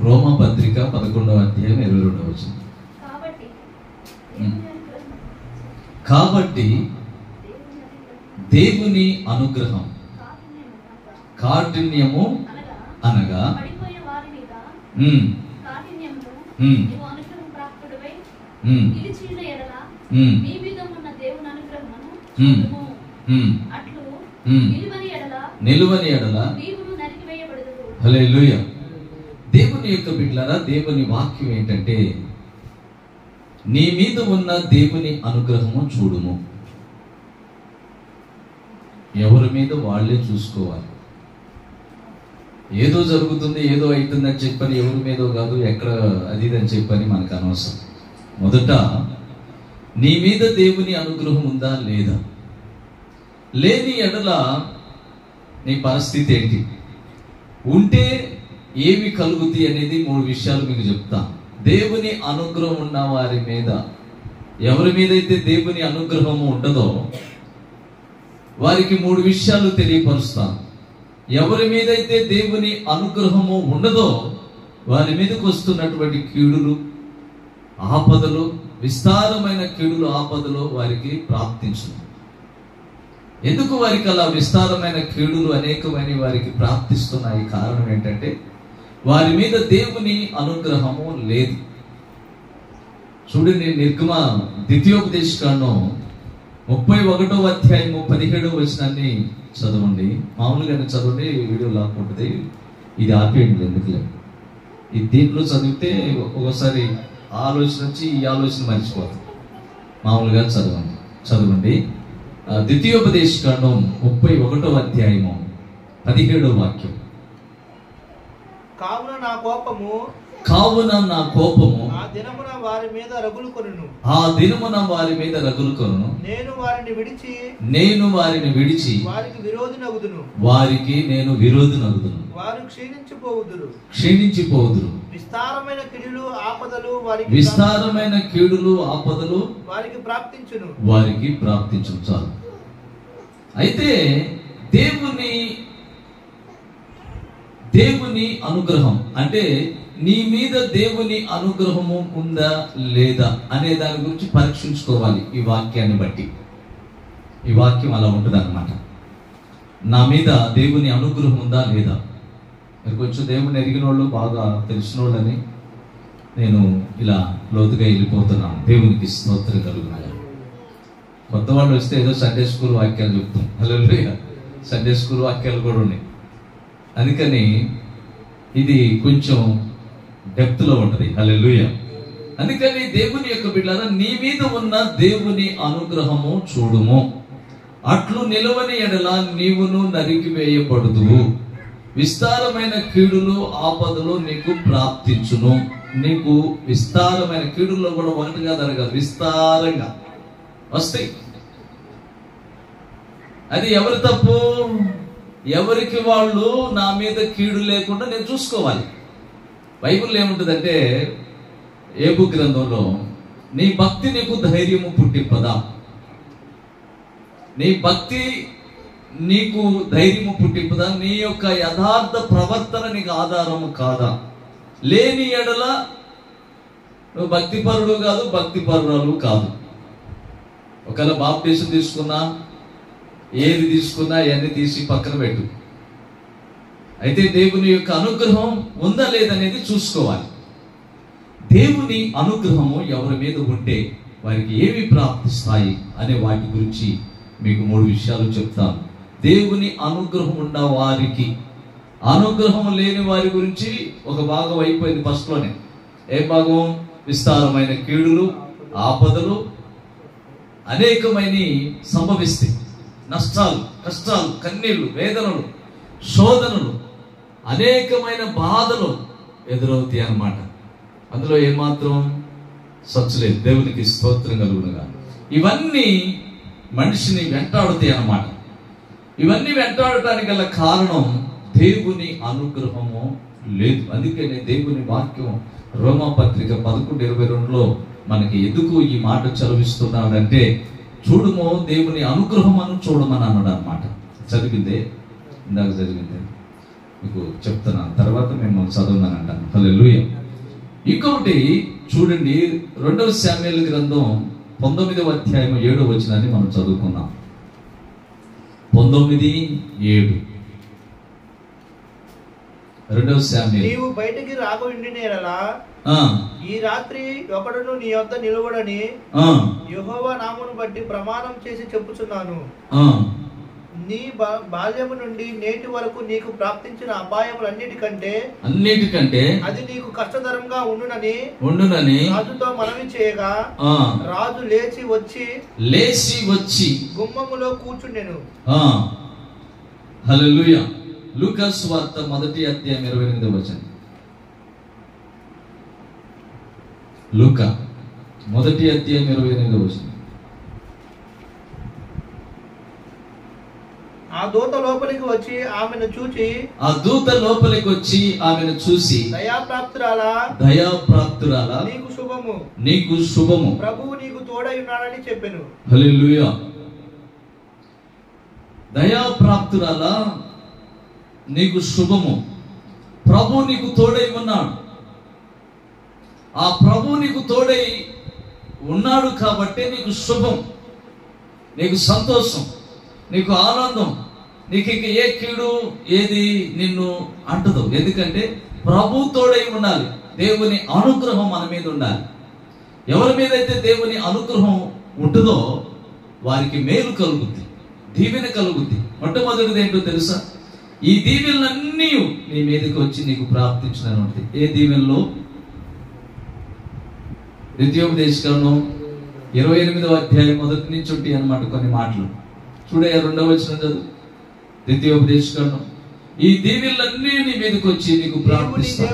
రోమపత్రిక 11వ అధ్యాయం 22వ వచనం. కాబట్టి దేవుని అనుగ్రహం కాఠిన్యము అనగా నిలువని ఎడల. హల్లెలూయా. దేవుని యొక్క బిడ్డలారా, దేవుని వాక్యం ఏంటంటే, నీ మీద ఉన్న దేవుని అనుగ్రహము చూడుము. ఎవరి మీద వాళ్ళే చూసుకోవాలి. ఏదో జరుగుతుంది, ఏదో అవుతుందని చెప్పని ఎవరి మీదో కాదు, ఎక్కడ అది అని చెప్పని మనకు అనవసరం. మొదట నీ మీద దేవుని అనుగ్రహం ఉందా లేదా? లేని ఎడల నీ పరిస్థితి ఏంటి? ఉంటే ఏమి కలుగుతాయి అనేది 3 విషయాలు మీకు చెప్తా. దేవుని అనుగ్రహం ఉన్న వారి మీద, ఎవరి మీదైతే దేవుని అనుగ్రహము ఉండదో వారికి 3 విషయాలు తెలియపరుస్తాను. ఎవరి మీదైతే దేవుని అనుగ్రహము ఉండదో వారి మీదకి వస్తున్నటువంటి కీడులు, ఆపదలు, విస్తారమైన కీడులు, ఆపదలు వారికి ప్రాప్తించును. ఎందుకు వారికి అలా విస్తారమైన కీడులు అనేకమైన వారికి ప్రాప్తిస్తున్నాయి? కారణం ఏంటంటే వారి మీద దేవుని అనుగ్రహము లేదు. చూడండి, నిర్గమ ద్వితీయోపదేశకాండం 31వ అధ్యాయము 17వ వచనాన్ని చదవండి. మామూలుగానే చదవండి, వీడియో లాక్కుంటుంది. ఇది ఆపేయండి, ఎందుకులే. ఇది దీంట్లో చదివితే ఒకసారి ఆలోచన వచ్చి ఈ ఆలోచన మర్చిపోతుంది. మామూలుగా చదవండి. ద్వితీయోపదేశకాండం 31వ అధ్యాయము 17వ వాక్యం. కావున నా కోపము ఆ దినమున వారి మీద రగులుకొనును. నేను వారిని విడిచి వారికి నేను విరోధినగుదును. వారు క్షీణించిపోవుదురు. విస్తారమైన కీడులు ఆపదలు వారికి ప్రాప్తించును. చాలు. అయితే దేవుని అనుగ్రహం అంటే నీ మీద దేవుని అనుగ్రహము ఉందా లేదా అనే దాని గురించి పరీక్షించుకోవాలి. ఈ వాక్యాన్ని బట్టి ఈ వాక్యం అలా ఉంటుంది అన్నమాట. నా మీద దేవుని అనుగ్రహం ఉందా లేదా? మీరు కొంచెం దేవుని ఎరిగిన వాళ్ళు, బాగా తెలిసిన వాళ్ళని నేను ఇలా లోతుగా వెళ్ళిపోతున్నాను. దేవునికి స్తోత్రం కలుగునాయి. కొత్త వాళ్ళు వస్తే ఏదో సండే స్కూల్ వాక్యాలు చెప్తాం. హల్లెలూయా. సండే స్కూల్ వాక్యాలు కూడా ఉన్నాయి. అందుకని ఇది కొంచెం డెప్త్ లో ఉంటది. హల్లెలూయా. అందుకని దేవుని యొక్క బిడ్డలారా, నీ మీద ఉన్న దేవుని అనుగ్రహము చూడుము. అట్లు నిలవని ఎడల నీవును నరికివేయబడుదువు. విస్తారమైన కీడులు ఆపదలు నీకు ప్రాప్తించును. నీకు విస్తారమైన కీడుల్లో కూడా ఒకటిగా జరగదు, విస్తారంగా వస్తాయి. అది ఎవరి తప్పు? ఎవరికి వాళ్ళు నా మీద కీడు లేకుండా నేను చూసుకోవాలి. బైబిల్లో ఏముంటుందంటే, ఏబు గ్రంథంలో, నీ భక్తి నీకు ధైర్యము పుట్టింపదా? నీ భక్తి నీకు ధైర్యము పుట్టింపదా? నీ యొక్క యథార్థ ప్రవర్తన నీకు ఆధారము కాదా? లేని ఎడల నువ్వు భక్తిపరుడు కాదు, భక్తిపరురాలు కాదు. ఒకవేళ బాప్టిజం తీసుకున్నా, ఏది తీసుకున్నా ఇవన్నీ తీసి పక్కన పెట్టు. అయితే దేవుని యొక్క అనుగ్రహం ఉందా లేదనేది చూసుకోవాలి. దేవుని అనుగ్రహము ఎవరి మీద ఉంటే వారికి ఏవి ప్రాప్తిస్తాయి అనే వాటి గురించి మీకు 3 విషయాలు చెప్తాను. దేవుని అనుగ్రహం ఉన్న వారికి, అనుగ్రహం లేని వారి గురించి ఒక భాగం అయిపోయింది ఫస్ట్ లోనే. ఏ భాగం? విస్తారమైన కీడులు, ఆపదలు అనేకమైన సంభవిస్తాయి. నష్టాలు, కష్టాలు, కన్నీళ్లు, వేదనలు, శోధనలు, అనేకమైన బాధలు ఎదురవుతాయి అన్నమాట. అందులో ఏమాత్రం సచ్చలేదు. దేవునికి స్తోత్రం కలుగునుగా. ఇవన్నీ మనిషిని వెంటాడుతాయి అన్నమాట. ఇవన్నీ వెంటాడటానికి గల కారణం దేవుని అనుగ్రహము లేదు. అందుకనే దేవుని వాక్యం రోమపత్రిక 11:22లో మనకి ఎందుకు ఈ మాట చదివిస్తున్నాడంటే, చూడుమో దేవుని అనుగ్రహం అని చూడమని అన్నాడు అన్నమాట. చదివిందే ఇందాక చదివిందే. మీకు చెప్తున్నాను, తర్వాత మేము చదవమని అంటాను. హల్లెలూయా. ఇంకొకటి చూడండి, 2 శామ్యూయేలు గ్రంథం 19వ అధ్యాయం 7వ వచనాన్ని మనం చదువుకున్నాం. 19:7. 2 శామ్యూయేలు. నీవు బయటికి రాకుండినేలా ఈ రాత్రి ఒకడును నీ యొద్ద నిలవడని యెహోవా నామమును బట్టి ప్రమాణం చేసి చెప్పుచున్నాను. నీ బాల్యము నుండి నేటి వరకు నీకు ప్రాప్తించిన అపాయములన్నిటికంటే అది నీకు కష్టతరంగా ఉండునని రాజుతో మనవి చేయగా రాజు లేచి వచ్చి గుమ్మములో కూర్చుండెను. హల్లెలూయా. లూకా సువార్త 1వ అధ్యాయం 28వ వచనం. లూకా 1వ అధ్యాయం 28వ వచనం. ఆ దూత లోపలికి వచ్చి ఆమెను చూచి దయాప్రాప్తురాలా నీకు శుభము ప్రభువు నీకు తోడై ఉన్నాడని చెప్పెను. హల్లెలూయా. దయాప్రాప్తురాలా నీకు శుభము, ప్రభు నీకు తోడై ఉన్నాడు. ఆ ప్రభు నీకు తోడై ఉన్నాడు కాబట్టి నీకు శుభం, నీకు సంతోషం, నీకు ఆనందం, నీకు ఇక ఏ కీడు ఏది నిన్ను అంటదు. ఎందుకంటే ప్రభు తోడై ఉండాలి. దేవుని అనుగ్రహం మన మీద ఉండాలి. ఎవరి మీద అయితే దేవుని అనుగ్రహం ఉంటుందో వారికి మేలు కలుగుద్ది, దీవెన కలుగుద్ది. మొట్టమొదటిది ఏంటో తెలుసా? ఈ దీవెనలన్నీ నీ మీదకి వచ్చి నీకు ప్రాప్తించినటువంటి ఏ దీవెనలో? ద్వితీయోపదేశకాండం 28వ అధ్యాయం 1 నుంచి ఉంటాయి అన్నమాట కొన్ని మాటలు. చూడయ్యా 2వ వచనం చదువు. ద్వితీయోపదేశకాండం. ఈ దీవెనలన్నీ నీ మీదకి వచ్చి నీకు ప్రాప్తిస్తాయి.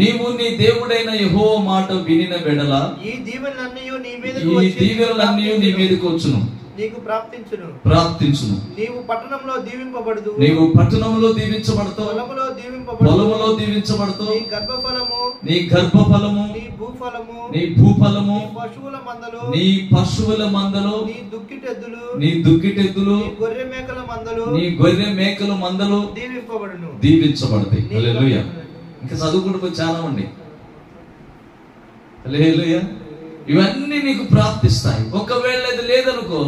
నీవు నీ దేవుడైన యెహోవా మాట వినిన వెడల ఈ దీవెనలన్నీ నీ మీదకి వచ్చును, నీకు ప్రాప్తించును. నీవు పట్టణంలో దీవించబడతావు, పొలములో దీవించబడతావు. నీ గర్భఫలము, నీ భూఫలము, నీ పశువుల మందలు, నీ దుక్కిటెద్దులు, నీ గొర్రె మేకల మందలు దీవించబడతాయి. హల్లెలూయా. ఇంకా చదువుకుంటూ చాలా ఉండి. హల్లెలూయా. ఇవన్నీ నీకు ప్రాప్తిస్తాయి. ఒకవేళ ఇది లేదనుకో,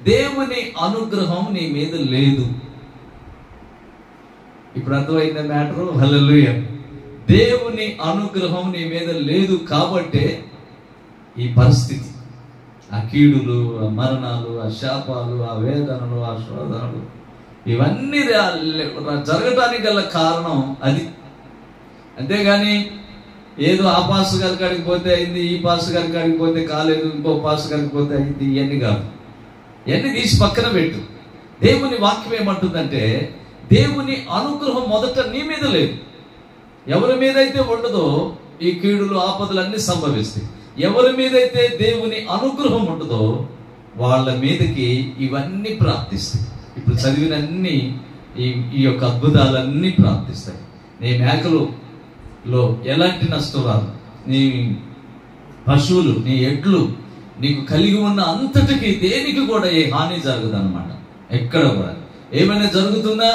దేవుని అనుగ్రహం నీ మీద లేదు. ఇప్పుడు అర్థమైంది మ్యాటర్. హల్లెలూయా. దేవుని అనుగ్రహం నీ మీద లేదు కాబట్టే ఈ పరిస్థితి, ఆ కీడులు, ఆ మరణాలు, ఆ శాపాలు, ఆ వేదనలు, ఆ శోధనలు, ఇవన్నీ జరగటానికి గల కారణం అది. అంతేగాని ఏదో ఆ పాస్టర్ గారి కాడికి పోతే అయింది, ఈ పాస్టర్ గారి కాడికి పోతే కాలేదు, ఇంకో పాస్టర్ గారికి పోతే అయింది, ఇవన్నీ కాదు. ఇవన్నీ తీసి పక్కన పెట్టు. దేవుని వాక్యం ఏమంటుందంటే, దేవుని అనుగ్రహం మొదట నీ మీద లేదు. ఎవరి మీద అయితే ఉండదో ఈ కీడులు, ఆపదలు అన్ని సంభవిస్తాయి. ఎవరి మీద అయితే దేవుని అనుగ్రహం ఉంటుందో వాళ్ళ మీదకి ఇవన్నీ ప్రాప్తిస్తాయి. ఇప్పుడు చదివినన్ని ఈ యొక్క అద్భుతాలన్నీ ప్రాప్తిస్తాయి. నీ మేకలో ఎలాంటి నష్టం రాదు. నీ పశువులు, నీ ఎడ్లు, నీకు కలిగి ఉన్న అంతటికి దేనికి కూడా ఏ హాని జరగదు అన్నమాట. ఎక్కడ కూడా ఏమైనా జరుగుతుందా?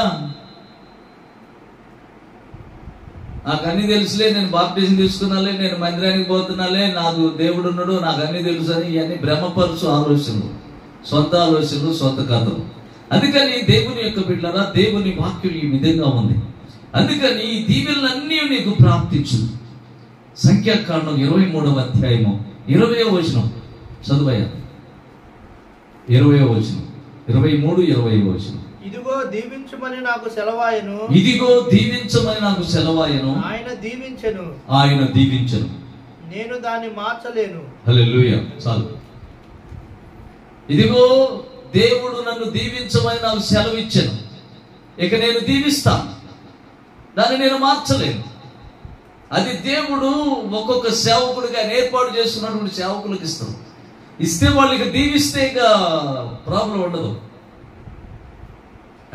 నాకు అన్ని తెలుసులే, నేను బాప్టిజం తీసుకున్నాలే, నేను మందిరానికి పోతున్నాలే, నాకు దేవుడు ఉన్నాడు, నాకు అన్ని తెలుసు అని ఇవన్నీ భ్రమపరుచు ఆలోచనలు, సొంత ఆలోచనలు, సొంత కథలు. అందుకని దేవుని యొక్క బిడ్డలారా, దేవుని వాక్యం ఈ విధంగా ఉంది. అందుకని ఈ దీవెనలన్నీ నీకు ప్రాప్తించు. సంఖ్యాకాండం 23వ అధ్యాయము 20వ వచనం చదువయ్యా. 20వ వచనం, 23, 20వ వచనం. ఇదిగో దీవించమని నాకు సెలవాయను, ఆయన దీవించెను, నేను దాన్ని మార్చలేను. హల్లెలూయా. చాలు. ఇదిగో దేవుడు నన్ను దీవించమని నాకు సెలవిచ్చాను, ఇక నేను దీవిస్తాను, దాన్ని నేను మార్చలేను. అది దేవుడు ఒక్కొక్క సేవకుడిగా ఏర్పాటు చేసుకున్నటువంటి సేవకులకు ఇస్తాడు. ఇస్తే వాళ్ళకి దీవిస్తే ఇక ప్రాబ్లం ఉండదు.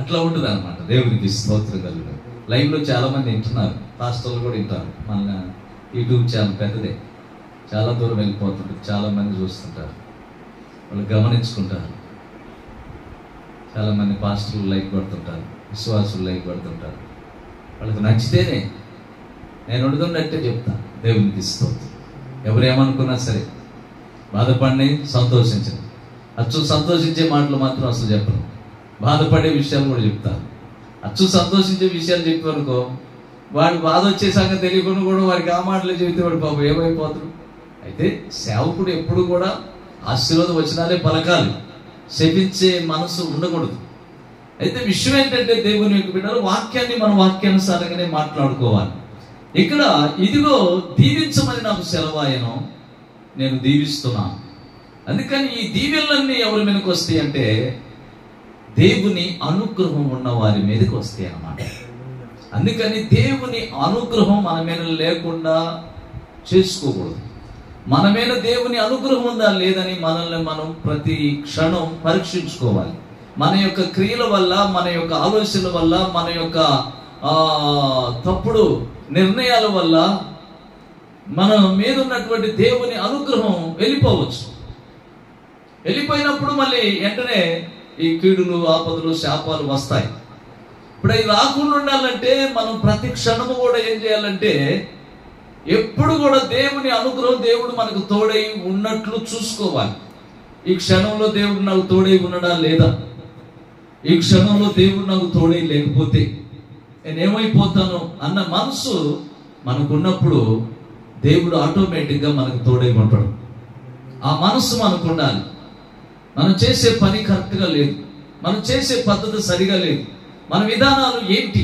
అట్లా ఉంటుంది అనమాట. దేవునికి స్తోత్రం కలుగుతుంది. లైవ్ లో చాలా మంది వింటున్నారు, పాస్టర్లు కూడా వింటారు. మన యూట్యూబ్ ఛానల్ పెద్దదే, చాలా దూరం వెళ్ళిపోతుంటారు, చాలా మంది చూస్తుంటారు, వాళ్ళు గమనించుకుంటారు. చాలా మంది పాస్టర్లు లైక్ కొడుతుంటారు, విశ్వాసులు లేకపోతుంటారు. వాళ్ళకి నచ్చితేనే నేను వండుతున్నట్టే చెప్తాను. దేవునికి స్తోత్రం. ఎవరేమనుకున్నా సరే బాధపడి సంతోషించండి. అచ్చు సంతోషించే మాటలు మాత్రం అసలు చెప్పను. బాధపడే విషయాలు కూడా చెప్తాను. అచ్చు సంతోషించే విషయాలు చెప్పానుకో, వాడు బాధ వచ్చే సంగతి తెలియకుండా కూడా వారికి ఆ మాటలే చెబితే వాడు పాపం ఏమైపోతాడు. అయితే సేవకుడు ఎప్పుడు కూడా ఆశీర్వాద వచనాలే పలకాలి, శపించే మనసు ఉండకూడదు. అయితే విషయం ఏంటంటే దేవుని యొక్క బిడ్డలు వాక్యాన్ని మన వాక్యానుసారంగానే మాట్లాడుకోవాలి. ఇక్కడ ఇదిగో దీవించమని నాకు సెలవాయను, నేను దీవిస్తున్నాను. అందుకని ఈ దీవెనలన్నీ ఎవరి మీదకి వస్తాయి అంటే దేవుని అనుగ్రహం ఉన్న వారి మీదకి వస్తాయి అన్నమాట. అందుకని దేవుని అనుగ్రహం మన మీద లేకుండా చేసుకోకూడదు. మన మీద దేవుని అనుగ్రహం ఉందా లేదని మనల్ని మనం ప్రతి క్షణం పరీక్షించుకోవాలి. మన యొక్క క్రియల వల్ల, మన యొక్క ఆలోచనల వల్ల, మన యొక్క తప్పుడు నిర్ణయాల వల్ల మన మీద ఉన్నటువంటి దేవుని అనుగ్రహం వెళ్ళిపోవచ్చు. వెళ్ళిపోయినప్పుడు మళ్ళీ వెంటనే ఈ కీడులు, ఆపదలు, శాపాలు వస్తాయి. ఇప్పుడు అవి రాకుండా ఉండాలంటే మనం ప్రతి క్షణము కూడా ఏం చేయాలంటే ఎప్పుడు కూడా దేవుని అనుగ్రహం, దేవుడు మనకు తోడై ఉన్నట్లు చూసుకోవాలి. ఈ క్షణంలో దేవుడు నాకు తోడై ఉన్నాడా లేదా, ఈ క్షణంలో దేవుడు నాకు తోడై లేకపోతే నేనేమైపోతాను అన్న మనసు మనకున్నప్పుడు దేవుడు ఆటోమేటిక్గా మనకు తోడై ఉంటాడు. ఆ మనసు మనకు ఉండాలి. మనం చేసే పని కరెక్ట్గా లేదు, మనం చేసే పద్ధతి సరిగా లేదు, మన విధానాలు ఏంటి,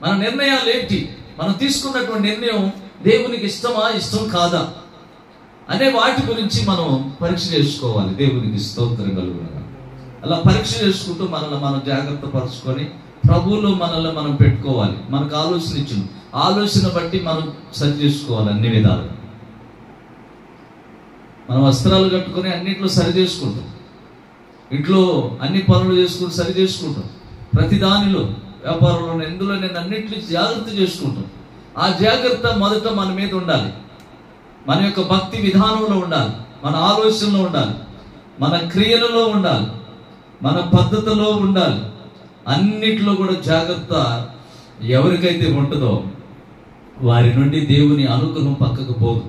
మన నిర్ణయాలు ఏంటి, మనం తీసుకున్నటువంటి నిర్ణయం దేవునికి ఇష్టమా, ఇష్టం కాదా అనే వాటి గురించి మనం పరీక్ష చేసుకోవాలి. దేవునికి స్తోత్రం కలుగునగా. అలా పరీక్ష చేసుకుంటూ మనల్ని మనం జాగ్రత్త పరుచుకొని ప్రభువులో మనల్ని మనం పెట్టుకోవాలి. మనకు ఆలోచన ఇచ్చింది, ఆలోచన బట్టి మనం సరి చేసుకోవాలి. అన్ని విధాలుగా మన వస్త్రాలు కట్టుకొని అన్నింటిలో సరి చేసుకుంటాం, ఇంట్లో అన్ని పనులు చేసుకుని సరి చేసుకుంటాం, ప్రతి దానిలో వ్యాపారంలో ఎందులో నేను అన్నింటినీ జాగ్రత్త చేసుకుంటాం. ఆ జాగ్రత్త మొదట మన మీద ఉండాలి, మన యొక్క భక్తి విధానంలో ఉండాలి, మన ఆలోచనలో ఉండాలి, మన క్రియలలో ఉండాలి, మన పద్ధతిలో ఉండాలి. అన్నిట్లో కూడా జాగ్రత్త ఎవరికైతే ఉంటుందో వారి నుండి దేవుని అనుగ్రహం పక్కకు పోదు.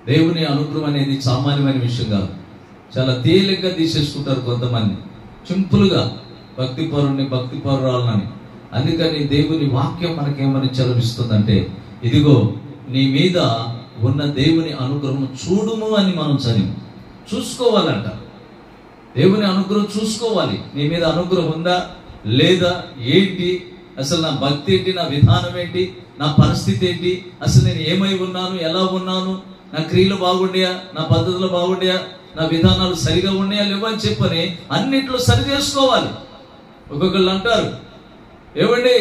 దేవుని అనుగ్రహం అనేది సామాన్యమైన విషయం కాదు. చాలా తేలిగ్గా తీసేసుకుంటారు కొంతమంది, సింపుల్గా భక్తి పరురాలని. అందుకని దేవుని వాక్యం మనకేమని చదివిస్తుందంటే, ఇదిగో నీ మీద ఉన్న దేవుని అనుగ్రహం చూడుము అని మనం చూసుకోవాలంట. దేవుని అనుగ్రహం చూసుకోవాలి. నీ మీద అనుగ్రహం ఉందా లేదా, ఏంటి అసలు, నా భక్తి ఏంటి, నా విధానం ఏంటి, నా పరిస్థితి ఏంటి, అసలు నేను ఏమై ఉన్నాను, ఎలా ఉన్నాను, నా క్రియలు బాగుండయా, నా పద్ధతులు బాగుండయా, నా విధానాలు సరిగా ఉన్నాయా లేవని చెప్పని అన్నిట్లో సరి చేసుకోవాలి. ఒక్కొక్కళ్ళు అంటారు, ఏమండి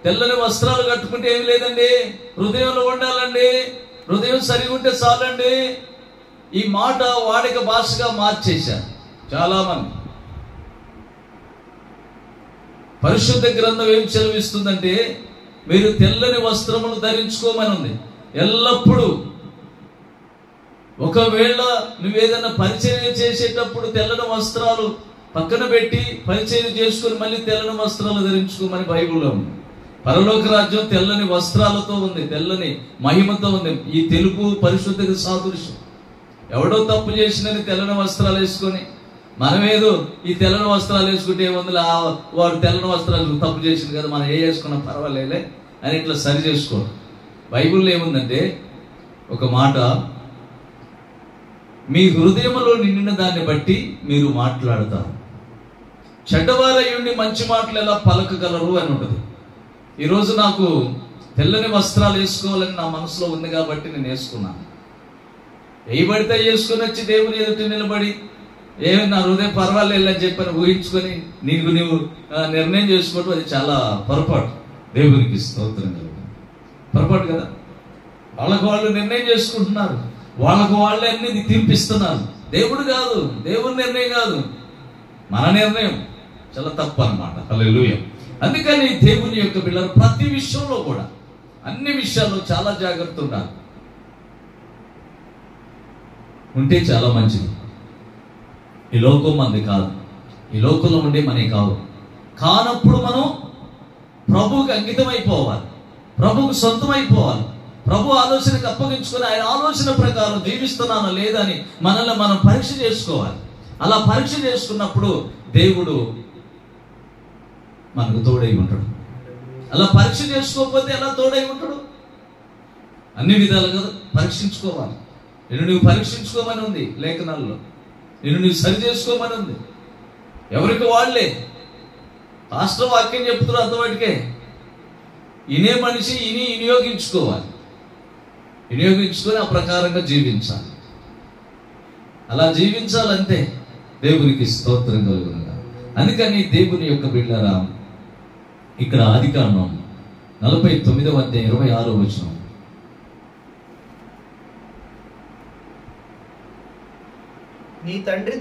తెల్లని వస్త్రాలు కట్టుకుంటే ఏమి లేదండి, హృదయంలో ఉండాలండి, హృదయం సరిగా ఉంటే చాలండి. ఈ మాట వాడిక భాషగా మార్చేశారు చాలా మంది. పరిశుద్ధ గ్రంథం ఏం చదివిస్తుందంటే, మీరు తెల్లని వస్త్రములు ధరించుకోమని ఉంది ఎల్లప్పుడూ. ఒకవేళ నువ్వేదైనా పరిచర్య చేసేటప్పుడు తెల్లని వస్త్రాలు పక్కన పెట్టి పరిచర్య చేసుకుని మళ్ళీ తెల్లని వస్త్రాలు ధరించుకోమని బైబిల్లో ఉంది. పరలోక రాజ్యం తెల్లని వస్త్రాలతో ఉంది, తెల్లని మహిమతో ఉంది. ఈ తెలుపు పరిశుద్ధకి సాదృశ్యం. ఎవడో తప్పు చేసినని తెల్లని వస్త్రాలు వేసుకొని మనమేదో ఈ తెల్లని వస్త్రాలు వేసుకుంటే ఏముంది, వాడు తెల్లని వస్త్రాలు తప్పు చేసింది కదా, మనం ఏ వేసుకున్నా పర్వాలేలే అని ఇట్లా సరి చేసుకోవడం. బైబిల్లో ఏముందంటే ఒక మాట, మీ హృదయంలో నిండిన దాన్ని బట్టి మీరు మాట్లాడతారు, చెడ్డవారయ్యుండి మంచి మాటలు ఎలా పలకగలరు అని ఉంటుంది. ఈరోజు నాకు తెల్లని వస్త్రాలు వేసుకోవాలని నా మనసులో ఉంది కాబట్టి నేను వేసుకున్నాను. వేయబడితే వేసుకొని వచ్చి దేవుని ఎదుటి నిలబడి ఏమి నా హృదయం పర్వాలేదని చెప్పని ఊహించుకొని నీకు నీవు నిర్ణయం చేసుకోవడం అది చాలా పొరపాటు. దేవునికి స్తోత్రం కలుగుతుంది. పొరపాటు కదా. వాళ్ళకు వాళ్ళు నిర్ణయం చేసుకుంటున్నారు, వాళ్ళకు వాళ్ళే అన్ని తీర్పిస్తున్నారు. దేవుడు కాదు, దేవుని నిర్ణయం కాదు, మన నిర్ణయం. చాలా తప్పు అన్నమాట. హల్లెలూయా. అందుకని దేవుని యొక్క పిల్లలు ప్రతి విషయంలో కూడా, అన్ని విషయాల్లో చాలా జాగ్రత్త ఉండాలి. ఉంటే చాలా మంచిది. ఈ లోకం మంది కాదు, ఈ లోకంలో ఉండే మనకి కావు. కానప్పుడు మనం ప్రభువుకి అంకితం అయిపోవాలి, ప్రభువుకు సొంతమైపోవాలి. ప్రభు ఆలోచనకు అప్పగించుకొని ఆయన ఆలోచన ప్రకారం జీవిస్తున్నానా లేదా అని మనల్ని మనం పరీక్ష చేసుకోవాలి. అలా పరీక్ష చేసుకున్నప్పుడు దేవుడు మనకు తోడై ఉంటాడు. అలా పరీక్ష చేసుకోకపోతే ఎలా తోడై ఉంటాడు? అన్ని విధాలుగా పరీక్షించుకోవాలి. నిన్ను నువ్వు పరీక్షించుకోమని ఉంది లేఖనాల్లో, నిన్ను నువ్వు సరి చేసుకోమని ఉంది. ఎవరికి వాళ్ళే పాస్టర్ వాక్యం చెప్తున్నారు అంతవాటికే. ఇనే మనిషి వినియోగించుకోవాలి, వినియోగించుకొని ఆ ప్రకారంగా జీవించాలి. అలా జీవించాలంటే దేవునికి స్తోత్రం కలుగునుగా. అందుకని దేవుని యొక్క బిడ్డలారా, ఇక్కడ ఆదికాండం 49వ అధ్యాయం 26వ వచనం, నీ తండ్రి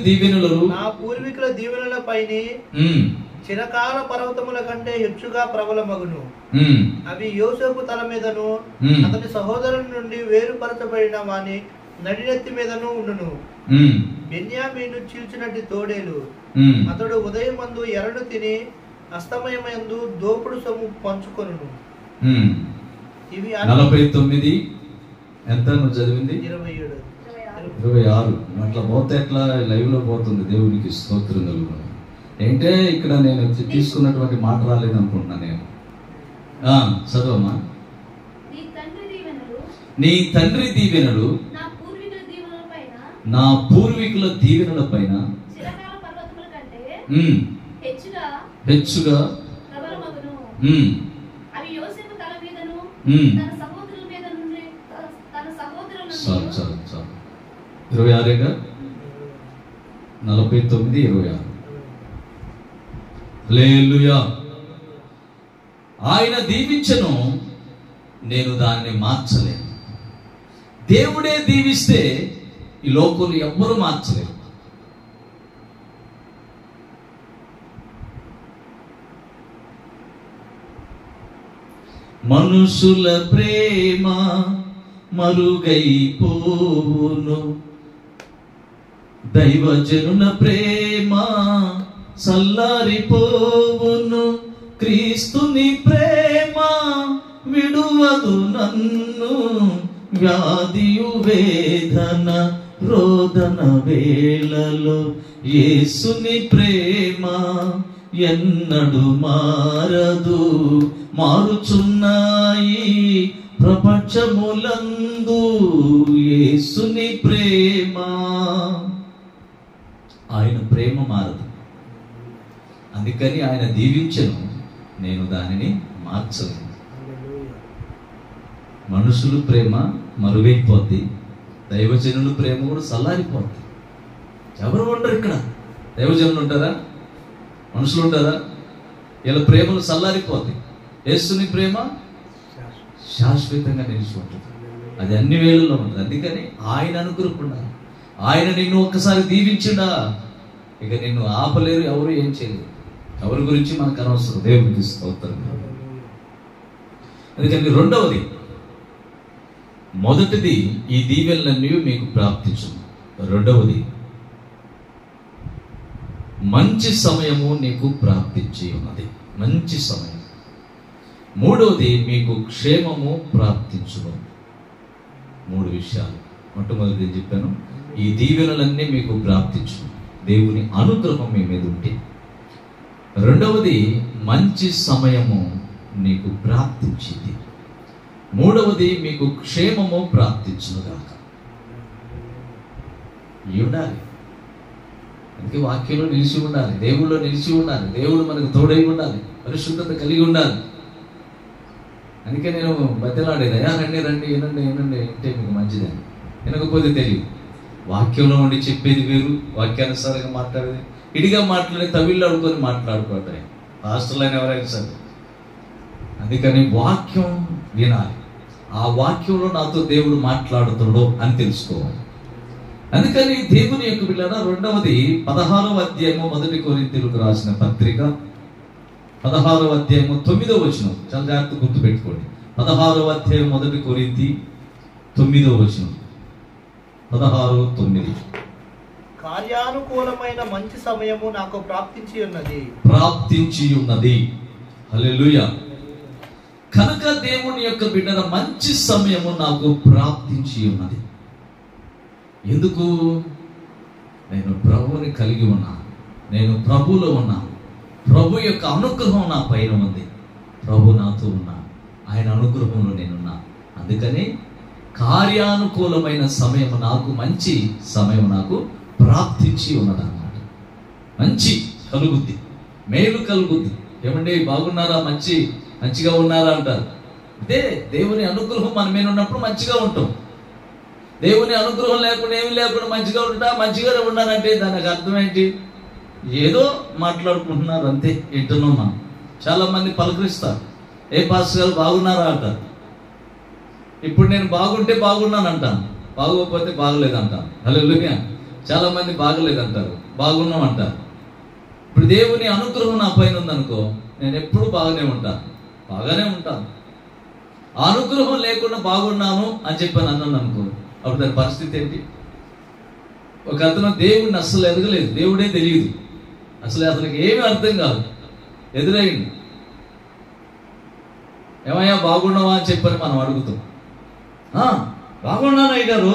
దీవెనలు నా పూర్వీకుల దీవెనలపైన చిరకాల పర్వతముల కంటే హెచ్చుగా ప్రబలమగును. అవి యోసేపు తల మీదను అతని సహోదరుని నుండి వేరుపరచబడిన వాని నడినెత్తి మీదను ఉండును. బెన్యామీను చీల్చినట్టు తోడేలు. అతడు ఉదయమందు ఎరడు తిని అస్తమయమందు దోపుడు సొమ్ము పంచుకొనును. ఇవి 49 ఎంత నువ్వు చదివింది? 27 26. అట్లా పోతే ఎట్లా లైవ్ లో పోతుంది. దేవునికి స్తోత్రం కలుగును. ఏంటే ఇక్కడ నేను తీసుకున్నటువంటి మాట రాలేదు అనుకుంటున్నా నేను. చదవమ్మా. నీ తండ్రి దీవెనలు నా పూర్వీకుల దీవెనల పైన హెచ్చుగా చాలు చాలు చాలు. 26 49 26. హల్లెలూయా. ఆయన దీవించను, నేను దాన్ని మార్చలేను. దేవుడే దీవిస్తే ఈ లోకంలో ఎవ్వరూ మార్చలేరు. మనుషుల ప్రేమ మరుగైపోవును, దైవజనుల ప్రేమ సల్లారిపోవును, క్రీస్తుని ప్రేమ విడువదు నన్ను, వ్యాధియు వేదన రోదన వేళలో యేసుని ప్రేమ ఎన్నడు మారదు, మారుచున్నాయి ప్రపంచములందు యేసుని ప్రేమ. ఆయన ప్రేమ మారదు, అందుకని ఆయన దీవించను, నేను దానిని మార్చలేను. మనుషులు ప్రేమ మరుగైపోద్ది, దైవజనుల ప్రేమ కూడా సల్లారిపోద్ది. ఎవరు ఉండరు ఇక్కడ. దైవజనులు ఉంటారా? మనుషులు ఉంటారా? వీళ్ళ ప్రేమలు సల్లారిపోద్ది. యేసుని ప్రేమ శాశ్వతంగా నిలిచి ఉంటుంది. అది అన్ని వేళల్లో ఉంటుంది. అందుకని ఆయన అనుకురుకుండా, ఆయన నిన్ను ఒక్కసారి దీవించిండా ఇక నిన్ను ఆపలేరు, ఎవరు ఏం చేయలేరు. ఎవరి గురించి మనకు అనవసరం. దేవునికి స్తోత్రం. అందుకని రెండవది, మొదటిది ఈ దీవెనలన్నీ మీకు ప్రాప్తించును. రెండవది, మంచి సమయము నీకు ప్రాప్తించి ఉన్నది, మంచి సమయం. మూడవది, మీకు క్షేమము ప్రాప్తించును. 3 విషయాలు. మొట్టమొదటి ఏం చెప్పాను? ఈ దీవెనలన్నీ మీకు ప్రాప్తించును, దేవుని అనుగ్రహం మీ మీద ఉంటే. రెండవది, మంచి సమయము నీకు ప్రాప్తించింది. మూడవది, మీకు క్షేమము ప్రాప్తించునుగాక. ఉండాలి. అందుకే వాక్యంలో నిలిచి ఉండాలి, దేవుళ్ళో నిలిచి ఉండాలి, దేవుడు మనకు తోడై ఉండాలి, పరిశుద్ధత కలిగి ఉండాలి. అందుకే నేను బతిలాడేది, అయ్యా రండి రండి వినండి వినండి అంటే మీకు మంచిదని. వినకపోతే తెలియదు. వాక్యంలో ఉండి చెప్పేది వేరు, వాక్యానుసారంగా మాట్లాడేది. ఇడిగా మాట్లాడి తవిళ్ళు ఆడుకొని మాట్లాడుకోవటం హాస్టల్లో ఎవరైనా సరే. అందుకని వాక్యం వినాలి, ఆ వాక్యంలో నాతో దేవుడు మాట్లాడుతాడో అని తెలుసుకోవాలి. అందుకని దేవుని యొక్క బిడ్డలారా, రెండవది 16వ అధ్యాయము 1 కొరింథీయులకు రాసిన పత్రిక 16వ అధ్యాయము 9వ వచనం. చాలా జాగ్రత్త గుర్తు పెట్టుకోండి. 16వ అధ్యాయం 1 కొరింథీ 9వ వచనం. 16:9. కార్యానుకూలమైన మంచి సమయము నాకు ప్రాప్తించి ఉన్నది. హల్లెలూయా. కనుక దేవుని యొక్క బిడ్డల మంచి సమయము నాకు ప్రాప్తించి ఉన్నది. ఎందుకు? నేను ప్రభువుని కలిగి ఉన్నాను, నేను ప్రభువులో ఉన్నాను, ప్రభు యొక్క అనుగ్రహం నా పైన ఉంది, ప్రభు నాతో ఉన్నాను, ఆయన అనుగ్రహంలో నేనున్నా. అందుకని కార్యానుకూలమైన సమయం నాకు, మంచి సమయం నాకు ప్రాప్తించి ఉన్నదన్నమాట. మంచి కలుగుద్ది, మేలు కలుగుద్ది. ఏమండి బాగున్నారా, మంచిగా ఉన్నారా అంటారు. అంటే దేవుని అనుగ్రహం మన మీద ఉన్నప్పుడు మంచిగా ఉంటాం. దేవుని అనుగ్రహం లేకుండా ఏమి లేకుండా మంచిగా మంచిగానే ఉన్నారంటే దానికి అర్థం ఏంటి? ఏదో మాట్లాడుకుంటున్నారు అంతే. ఇంటున్నాం మనం. చాలా మంది పలకరిస్తారు, ఏ పాస్టర్ గారు బాగున్నారా అంటారు. ఇప్పుడు నేను బాగుంటే బాగున్నాను అంటాను, బాగోకపోతే బాగలేదు అంటాను. హల్లెలూయా. చాలా మంది బాగలేదంటారు, బాగున్నాం అంటారు. ఇప్పుడు దేవుని అనుగ్రహం నా పైన ఉందనుకో, నేను ఎప్పుడు బాగానే ఉంటాను. ఆ అనుగ్రహం లేకుండా బాగున్నాను అని చెప్పాను అన్నాను అనుకో, అప్పుడు దాని పరిస్థితి ఏంటి? ఒక అతను దేవుడిని అస్సలు ఎదగలేదు, దేవుడే తెలియదు, అసలు అతనికి ఏమీ అర్థం కాదు. ఎదురైంది, ఏమయ్యా బాగున్నావా అని చెప్పని మనం అడుగుతాం. బాగున్నాను అయ్యారు,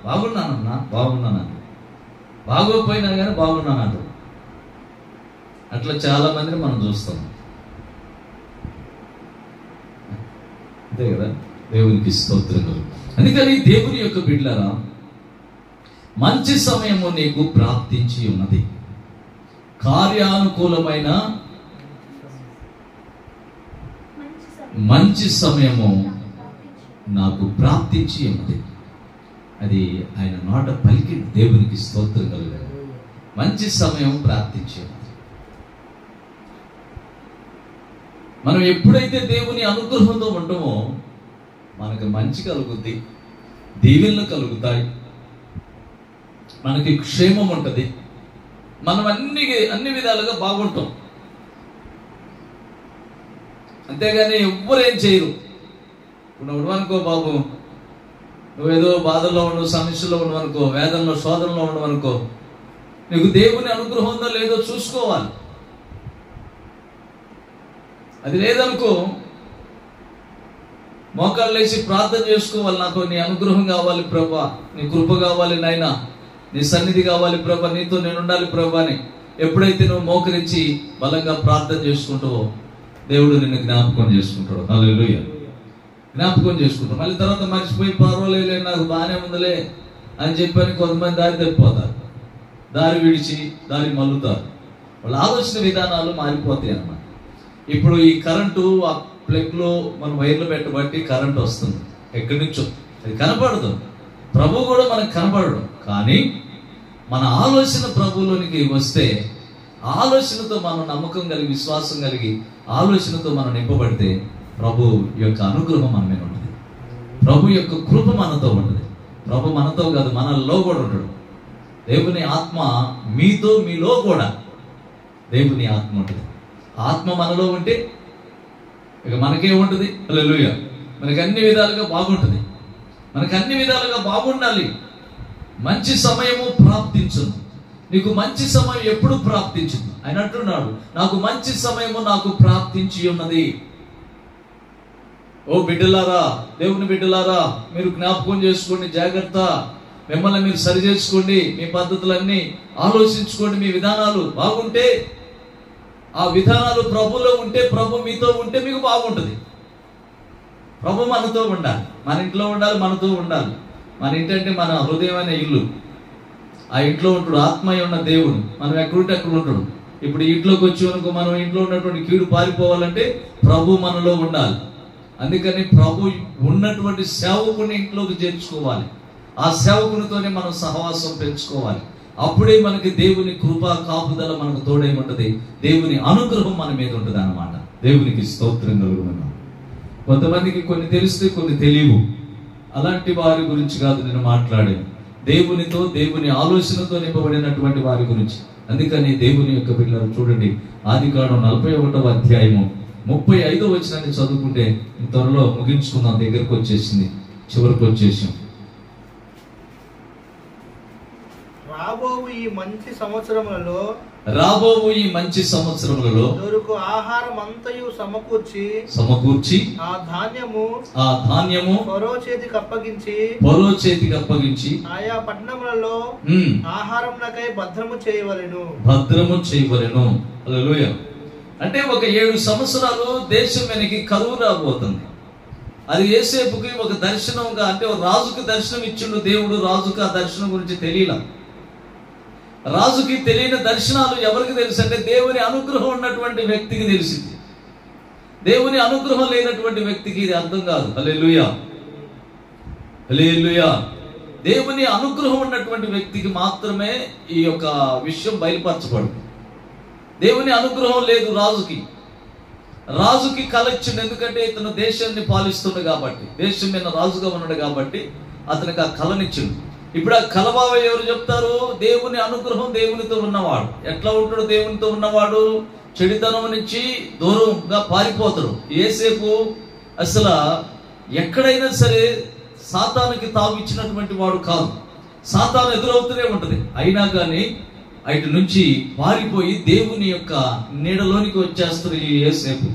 బాగున్నానన్నా, బాగోపోయినా కానీ బాగున్నాను అంటారు. అట్లా చాలా మందిని మనం చూస్తాం. అంతే కదా. దేవునికి స్తోత్రం. అందుకని దేవుని యొక్క బిడ్డలారా, మంచి సమయము నీకు ప్రాప్తించి ఉన్నది, కార్యానుకూలమైన మంచి సమయము నాకు ప్రాప్తించి ఉన్నది. అది ఆయన నోట పలికి దేవునికి స్తోత్రం కలుగుతుంది. మంచి సమయం ప్రాప్తించి ఉన్నది. మనం ఎప్పుడైతే దేవుని అనుగ్రహంతో ఉంటామో మనకు మంచి కలుగుద్ది, దీవెనలు కలుగుతాయి, మనకి క్షేమం ఉంటుంది, మనం అన్ని విధాలుగా బాగుంటాం. అంతేగాని ఎవ్వరేం చేయరు. ఇప్పుడు నువ్వు అనుకో బాబు, నువ్వేదో బాధల్లో ఉండవు, సమస్యలో ఉండవు అనుకో, వేదనలో శోధనలో ఉండవు అనుకో, నీకు దేవుని అనుగ్రహం ఉందో లేదో చూసుకోవాలి. అది లేదనుకో, మోకాళ్ళు లేచి ప్రార్థన చేసుకోవాలి. నాకు నీ అనుగ్రహం కావాలి ప్రభా, నీ కృప కావాలి నాయనా, నీ సన్నిధి కావాలి ప్రభా, నీతో నేను ఉండాలి ప్రభా అని ఎప్పుడైతే నువ్వు మోకరించి బలంగా ప్రార్థన చేసుకుంటావో దేవుడు నిన్ను జ్ఞాపకం చేసుకుంటాడు. హల్లెలూయా. జ్ఞాపకం చేసుకుంటాడు. మళ్ళీ తర్వాత మర్చిపోయి పర్వాలేదు నాకు బాగానే ఉందిలే అని చెప్పని కొంతమంది దారి తప్పిపోతారు, దారి విడిచి దారి మల్లుతారు. వాళ్ళ ఆలోచన విధానాలు మారిపోతాయి అన్నమాట. ఇప్పుడు ఈ కరెంటు ఆ ప్లగ్లో మనం వైర్లు పెట్టబట్టి కరెంట్ వస్తుంది ఎక్కడి నుంచో, అది కనపడదు. ప్రభు కూడా మనకు కనపడడు. కానీ మన ఆలోచన ప్రభువులోనికి వస్తే, ఆలోచనతో మనం నమ్మకం కలిగి, విశ్వాసం కలిగి, ఆలోచనతో మనం నింపబడితే ప్రభు యొక్క అనుగ్రహం మన మీద ఉంటుంది, ప్రభు యొక్క కృప మనతో ఉంటుంది. ప్రభు మనతో కాదు, మనలో కూడా ఉంటాడు. దేవుని ఆత్మ మీలో కూడా దేవుని ఆత్మ ఉంటుంది. ఆత్మ మనలో ఉంటే ఇక మనకేముంటుంది? హల్లెలూయా. మనకి అన్ని విధాలుగా బాగుంటుంది, మనకి అన్ని విధాలుగా బాగుండాలి. మంచి సమయము ప్రాప్తించును. నీకు మంచి సమయం ఎప్పుడు ప్రాప్తించును? ఆయన అంటున్నాడు, నాకు మంచి సమయము నాకు ప్రాప్తించి ఉన్నది. ఓ బిడ్డలారా, దేవుని బిడ్డలారా, మీరు జ్ఞాపకం చేసుకోండి, జాగ్రత్త. మిమ్మల్ని మీరు సరి చేసుకోండి, మీ పద్ధతులన్నీ ఆలోచించుకోండి. మీ విధానాలు బాగుంటే, ఆ విధానాలు ప్రభులో ఉంటే, ప్రభు మీతో ఉంటే మీకు బాగుంటుంది. ప్రభు మనతో ఉండాలి, మన ఇంట్లో ఉండాలి, మనతో ఉండాలి. మన ఇంటి అంటే మన హృదయమైన ఇల్లు. ఆ ఇంట్లో ఉంటాడు ఆత్మయ్య ఉన్న దేవుడు. మనం ఎక్కడుంటే అక్కడ ఉంటాడు. ఇప్పుడు ఇంట్లోకి వచ్చి అనుకో, మనం ఇంట్లో ఉన్నటువంటి కీడు పారిపోవాలంటే ప్రభు మనలో ఉండాలి. అందుకని ప్రభు ఉన్నటువంటి సేవకుని ఇంట్లోకి చేర్చుకోవాలి. ఆ సేవకునితోనే మనం సహవాసం పెంచుకోవాలి. అప్పుడే మనకి దేవుని కృపా కాపుదల మనకు తోడై ఉంటుంది, దేవుని అనుగ్రహం మన మీద ఉంటుంది అన్నమాట. దేవునికి స్తోత్రం కలుగుతున్నాం. కొంతమందికి కొన్ని తెలుస్తే కొన్ని తెలియవు. అలాంటి వారి గురించి కాదు నేను మాట్లాడాను, దేవునితో, దేవుని ఆలోచనతో నింపబడినటువంటి వారి గురించి. అందుకని దేవుని యొక్క బిడ్డలు చూడండి, ఆదికాండం 41వ అధ్యాయము 35వ వచనాన్ని చదువుకుంటే త్వరలో ముగించుకున్నాం, దగ్గరకు వచ్చేసింది, చివరికి వచ్చేసాం. రాబోవు ఈ మంచి సంవత్సరములలో దొరుకు ఆహారం అంతయు సమకూర్చి ఆ ధాన్యము ఫరో చేతికి అప్పగించి ఆయా పట్టణములలో ఆహారమునకై భద్రము చేయవలెను. హల్లెలూయా. అంటే ఒక 7 సంవత్సరాలు దేశం వెనక్కి కరువు రాబోతుంది. అది యోసేపుకి ఒక దర్శనంగా, అంటే ఒక రాజుకి దర్శనం ఇచ్చిండు దేవుడు. రాజుకి ఆ దర్శనం గురించి తెలియలా. రాజుకి తెలియని దర్శనాలు ఎవరికి తెలుసు అంటే దేవుని అనుగ్రహం ఉన్నటువంటి వ్యక్తికి తెలిసింది. దేవుని అనుగ్రహం లేనటువంటి వ్యక్తికి ఇది అర్థం కాదు. హల్లెలూయా, హల్లెలూయా. దేవుని అనుగ్రహం ఉన్నటువంటి వ్యక్తికి మాత్రమే ఈ యొక్క విషయం బయలుపరచబడుతుంది. దేవుని అనుగ్రహం లేదు రాజుకి కల ఇచ్చిండు. ఎందుకంటే ఇతను దేశాన్ని పాలిస్తున్నాడు కాబట్టి, దేశం మీద రాజుగా ఉన్నాడు కాబట్టి అతనికి ఆ కళనిచ్చిండు. ఇప్పుడు ఆ కలబావ ఎవరు చెప్తారు? దేవుని అనుగ్రహం దేవునితో ఉన్నవాడు. ఎట్లా ఉంటాడు దేవునితో ఉన్నవాడు? చెడుతనం నుంచి దూరంగా పారిపోతాడు. యోసేపు అసలు ఎక్కడైనా సరే సాతానుకి తావిచ్చినటువంటి వాడు కాదు. సాతాను ఎదురవుతూనే ఉంటది. అయినా కానీ అటు నుంచి పారిపోయి దేవుని యొక్క నీడలోనికి వచ్చేస్తారు ఈ యోసేపు.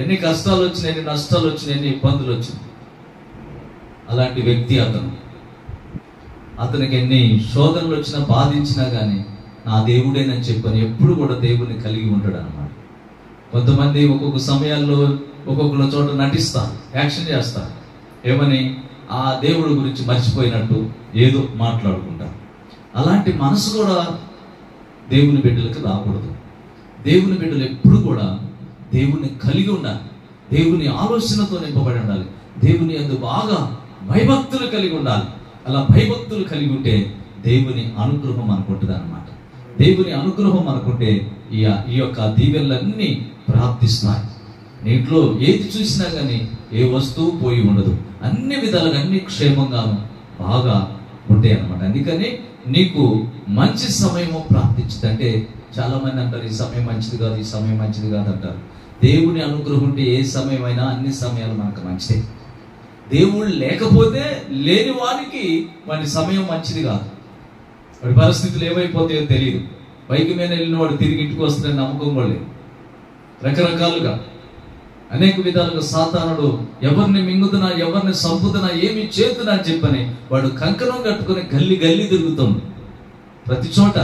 ఎన్ని కష్టాలు వచ్చినాయి, ఎన్ని నష్టాలు వచ్చినాయి, ఎన్ని ఇబ్బందులు వచ్చినాయి. అలాంటి వ్యక్తి అతనికి ఎన్ని శోధనలు వచ్చినా బాధించినా కానీ నా దేవుడేనని చెప్పని ఎప్పుడు కూడా దేవుడిని కలిగి ఉంటాడు అన్నమాట. కొంతమంది ఒక్కొక్క సమయాల్లో ఒక్కొక్క చోట నటిస్తారు, యాక్షన్ చేస్తారు. ఏమని? ఆ దేవుడి గురించి మర్చిపోయినట్టు ఏదో మాట్లాడుకుంటారు. అలాంటి మనసు కూడా దేవుని బిడ్డలకు రాకూడదు. దేవుని బిడ్డలు ఎప్పుడు కూడా దేవుణ్ణి కలిగి ఉండాలి. దేవుని ఆలోచనతో నింపబడి ఉండాలి. దేవుని యందు బాగా భయభక్తులు కలిగి ఉండాలి. అలా భయభక్తులు కలిగి ఉంటే దేవుని అనుగ్రహం అనుకుంటుంది అన్నమాట. దేవుని అనుగ్రహం అనుకుంటే ఈ యొక్క దీవెనలన్నీ ప్రాప్తిస్తాయి. నీటిలో ఏది చూసినా కానీ ఏ వస్తువు పోయి ఉండదు. అన్ని విధాలుగా అన్ని క్షేమంగాను బాగా ఉంటాయి అన్నమాట. అందుకని నీకు మంచి సమయము ప్రాప్తించిందంటే చాలా మంది అంటారు ఈ సమయం మంచిది కాదు, ఈ సమయం మంచిది కాదు అంటారు. దేవుని అనుగ్రహం ఉంటే ఏ సమయమైనా అన్ని సమయాలు మనకు మంచిదే. దేవుడు లేకపోతే లేని వారికి వాడి సమయం మంచిది కాదు. వాడి పరిస్థితులు ఏమైపోతాయో తెలియదు. బైక్ మీద వెళ్ళిన వాడు తిరిగి ఇంటికి వస్తాడని నమ్మకం కూడా లేదు. రకరకాలుగా అనేక విధాలుగా సాతానుడు ఎవరిని మింగుతున్నా, ఎవరిని సంపుతున్నా, ఏమి చేతున్నా అని చెప్పని వాడు కంకణం కట్టుకుని గల్లీ తిరుగుతుంది. ప్రతి చోట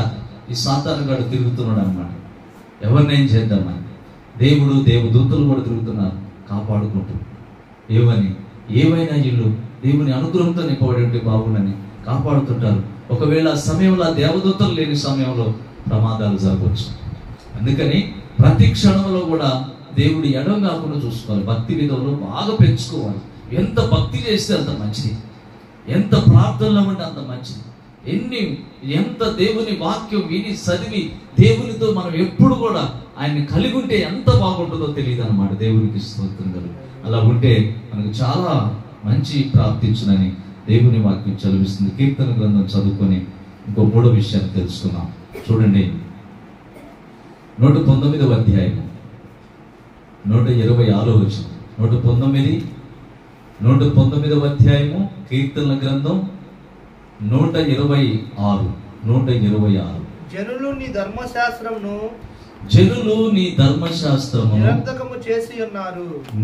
ఈ సాతానుగాడు తిరుగుతున్నాడు అన్నమాట. ఎవరినేం చేద్దామని దేవుడు దేవదూతలు కూడా తిరుగుతున్నారు కాపాడుకుంటూ. ఏమైనా ఇల్లు దేవుని అనుగ్రహంతో నింపబడి ఉంటే బాగుండని కాపాడుతుంటారు. ఒకవేళ ఆ సమయంలో దేవదూతలు లేని సమయంలో ప్రమాదాలు జరగవచ్చు. అందుకని ప్రతి క్షణంలో కూడా దేవుడి ఎడం కాకుండా చూసుకోవాలి. భక్తి విధంలో బాగా పెంచుకోవాలి. ఎంత భక్తి చేస్తే అంత మంచిది, ఎంత ప్రార్థనలో ఉంటే అంత మంచిది. ఎంత దేవుని వాక్యం విని చదివి దేవునితో మనం ఎప్పుడు కూడా ఆయన్ని కలిగి ఉంటే ఎంత బాగుంటుందో తెలియదు అన్నమాట. దేవునికి స్తోత్రం. అలా ఉంటే మనకు చాలా మంచి ప్రాప్తించునని దేవుని వాక్యం చదివిస్తుంది. కీర్తన గ్రంథం చదువుకొని ఇంకో 3వ విషయాన్ని తెలుసుకున్నాం. చూడండి, 119వ అధ్యాయం 126వ వచనం. 119వ అధ్యాయము కీర్తనల గ్రంథం 126. జనులు నీ ధర్మశాస్త్రమును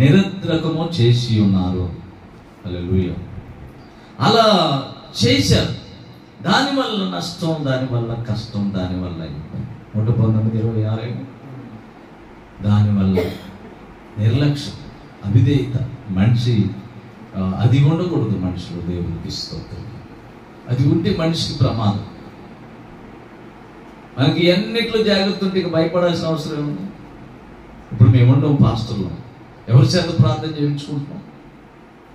నిరర్ధకము చేసి ఉన్నారు. హల్లెలూయా. అలా చేశారు. దానివల్ల నష్టం, దానివల్ల కష్టం, దానివల్ల 119:26 దానివల్ల నిర్లక్ష్యం, అవిధేయత. మనిషి అది ఉండకూడదు. మనుషులు దేవునికి స్తోత్రం. అది ఉంటే మనిషికి ప్రమాదం. మనకి ఎన్నిట్లో జాగ్రత్త ఉంటే ఇక భయపడాల్సిన అవసరం ఏముంది? ఇప్పుడు మేము ఉండవు పాస్టర్లు, ఎవరి చేత ప్రార్థన చేయించుకుంటున్నాం?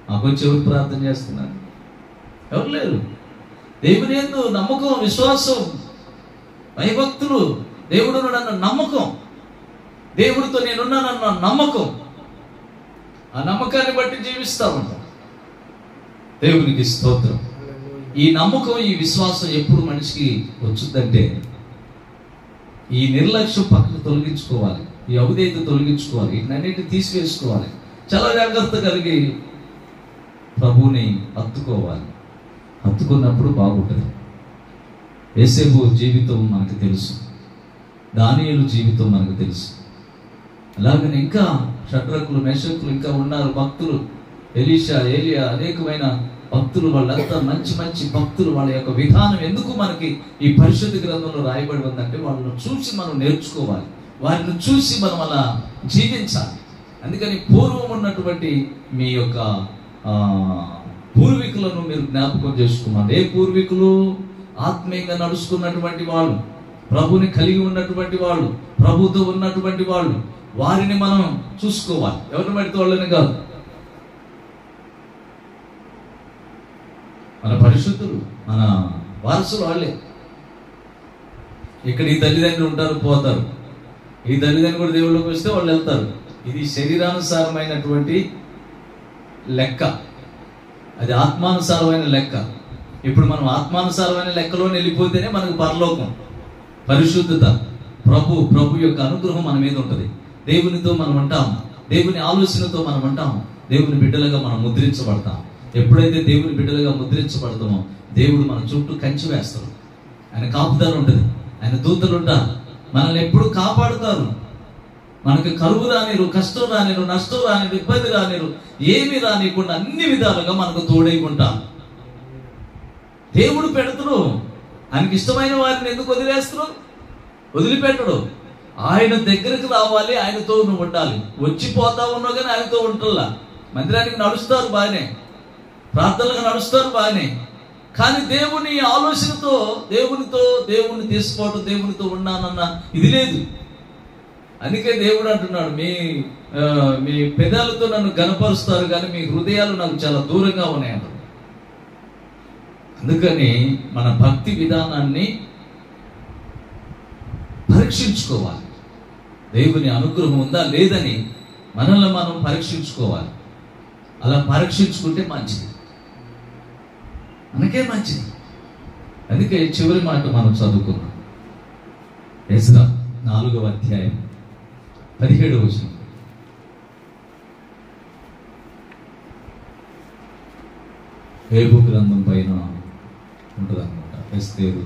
మాకు వచ్చి ఎవరు ప్రార్థన చేస్తున్నారు? ఎవరు లేరు. దేవుని యందు నమ్మకం, విశ్వాసం, భయభక్తులు, దేవుడు నన్న నమ్మకం, దేవుడితో నేనున్నానన్న నమ్మకం, ఆ నమ్మకాన్ని బట్టి జీవిస్తా ఉంటాం. దేవునికి స్తోత్రం. ఈ నమ్మకం, ఈ విశ్వాసం ఎప్పుడు మనిషికి వచ్చిందంటే ఈ నిర్లక్ష్యం పక్కన తొలగించుకోవాలి, ఈ అవిధేయత తొలగించుకోవాలి, వీటినన్నిటిని తీసివేసుకోవాలి. చాలా జాగ్రత్త కలిగి ప్రభువుని హత్తుకోవాలి. హత్తుకున్నప్పుడు బాగుంటుంది. యోసేపు జీవితం మనకు తెలుసు, దానియేలు జీవితం మనకు తెలుసు. అలాగని ఇంకా షడ్రకులు, మెషకులు ఇంకా ఉన్నారు భక్తులు, ఎలీషా, ఏలియా, అనేకమైన భక్తులు. వాళ్ళంతా మంచి మంచి భక్తులు. వాళ్ళ యొక్క విధానం ఎందుకు మనకి ఈ పరిశుద్ధ గ్రంథంలో రాయబడి ఉందంటే వాళ్ళను చూసి మనం నేర్చుకోవాలి, వారిని చూసి మనం అలా జీవించాలి. అందుకని పూర్వం ఉన్నటువంటి మీ యొక్క పూర్వీకులను మీరు జ్ఞాపకం చేసుకున్నారు. ఏ పూర్వీకులు? ఆత్మీయంగా నడుచుకున్నటువంటి వాళ్ళు, ప్రభుని కలిగి ఉన్నటువంటి వాళ్ళు, ప్రభుతో ఉన్నటువంటి వాళ్ళు. వారిని మనం చూసుకోవాలి, ఎవరిని బట్టి వాళ్ళని కాదు. మన పరిశుద్ధులు, మన వారసులు వాళ్ళే. ఇక్కడ ఈ తల్లిదండ్రులు ఉంటారు, పోతారు. ఈ తల్లిదండ్రులు కూడా దేవుళ్ళకి వస్తే వాళ్ళు వెళ్తారు. ఇది శరీరానుసారమైనటువంటి లెక్క, అది ఆత్మానుసారమైన లెక్క. ఇప్పుడు మనం ఆత్మానుసారమైన లెక్కలో వెళ్ళిపోతేనే మనకు పరలోకం, పరిశుద్ధత, ప్రభు యొక్క అనుగ్రహం మన మీద ఉంటుంది. దేవునితో మనం అంటాము, దేవుని ఆలోచనతో మనం అంటాము, దేవుని బిడ్డలుగా మనం ముద్రించబడతాం. ఎప్పుడైతే దేవుని బిడ్డలుగా ముద్రించబడతామో దేవుడు మన చుట్టూ కంచి వేస్తాడు. ఆయన కాపుదల ఉంటుంది, ఆయన దూతలు ఉంటారు, మనల్ని ఎప్పుడు కాపాడుతారు. మనకి కరువు రానిరు, కష్టం రానిరు, నష్టం రానిరు, ఇబ్బంది రానిరు, ఏమి రానికుండా అన్ని విధాలుగా మనకు తోడై ఉంటాం. దేవుడు పెడతాడు. ఆయనకి ఇష్టమైన వారిని ఎందుకు వదిలేస్తాడు? వదిలిపెట్టడు. ఆయన దగ్గరకు రావాలి, ఆయనతో నువ్వు ఉండాలి. వచ్చిపోతా ఉన్నావు కానీ ఆయనతో ఉంటల్లా. మందిరానికి నడుస్తారు బాగానే, ప్రార్థనలకు నడుస్తారు బాగానే, కానీ దేవుని ఆలోచనతో దేవుని తీసుకోవటం, దేవునితో ఉన్నానన్న ఇది లేదు. అందుకే దేవుడు అంటున్నాడు, మీ పెదాలతో నన్ను గనపరుస్తారు కానీ మీ హృదయాలు నాకు చాలా దూరంగా ఉన్నాయంట. అందుకని మన భక్తి విధానాన్ని పరీక్షించుకోవాలి. దేవుని అనుగ్రహం ఉందా లేదని మనల్ని మనం పరీక్షించుకోవాలి. అలా పరీక్షించుకుంటే మంచిది, మనకే మంచిది. అందుకే చివరి మాట మనం చదువుకున్నాం, ఎజ్రా 4వ అధ్యాయం 17వ వచనం. హేబు గ్రంథం పైన ఉంటుంది అనమాట. ఎస్తేరు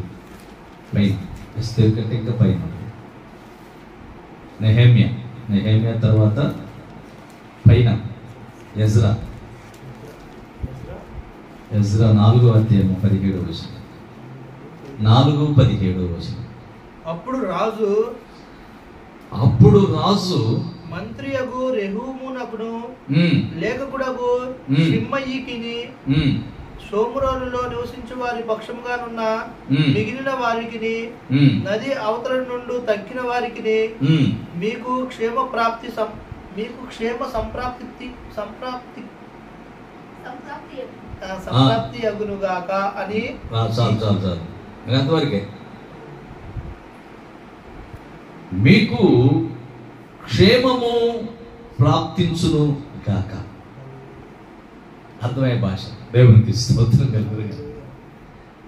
పైన, ఎస్తేరు కంటే ఇంకా పైన నెహెమ్యా తర్వాత పైన ఎజ్రా 4వ అధ్యాయం 17వ వచనం. 4:17వ వచనం. అప్పుడు రాజు మంత్రియగు రెహూమునకును లేఖకుడగు షిమ్మయికిని సోమురోలులో నివసించు వారి పక్షముగానున్న మిగిలిన వారికి నది అవతల నుండి తక్కిన వారికి మీకు క్షేమ సంప్రాప్తి అగునుగాక అని. అంతవరకే. మీకు క్షేమము ప్రాప్తించును గాక. అర్థమయ్యే భాష. దేవునికి స్తోత్రం కలుగును.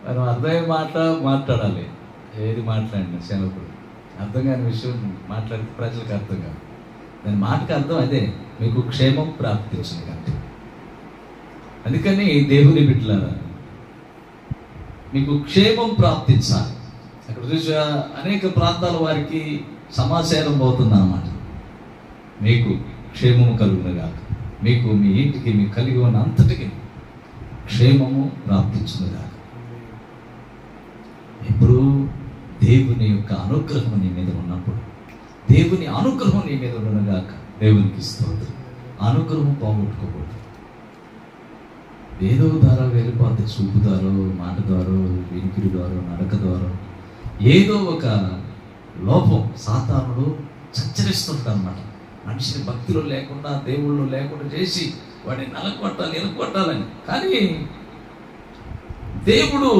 మనం అర్థమయ్యే మాట మాట్లాడాలి. ఏది మాట్లాడినా సేవకుడు అర్థం కాని విషయం మాట్లాడితే ప్రజలకు అర్థం కాదు. దాని మాటకు అర్థం అదే, మీకు క్షేమం ప్రాప్తించును గాక. అందుకని దేవుని బిడ్డలారా, మీకు క్షేమం ప్రాప్తించాలి. అక్కడ చూసి అనేక ప్రాంతాల వారికి సమాచారం పోతుంది అన్నమాట. మీకు క్షేమము కలుగునుగాక, మీకు మీ ఇంటికి మీకు కలిగి ఉన్న అంతటికి క్షేమము ప్రాప్తించునుగాక. ఇప్పుడు దేవుని యొక్క అనుగ్రహం నీ మీద ఉన్నప్పుడు, దేవుని అనుగ్రహం నీ మీద ఉన్నగాక. దేవునికి స్తోత్రం. అనుగ్రహం పోగొట్టుకోకూడదు. ఏదో ద్వారా వెళ్ళిపోతే, చూపు ద్వారా, మాట ద్వారా, వినికిడి ద్వారా, నడక ద్వారా ఏదో ఒక లోపం సాతానుడు సంచరిస్తుంటాడు అన్నమాట. మనిషిని భక్తిలో లేకుండా, దేవుళ్ళు లేకుండా చేసి వాడిని నిలకొట్టాలని. కానీ దేవుడు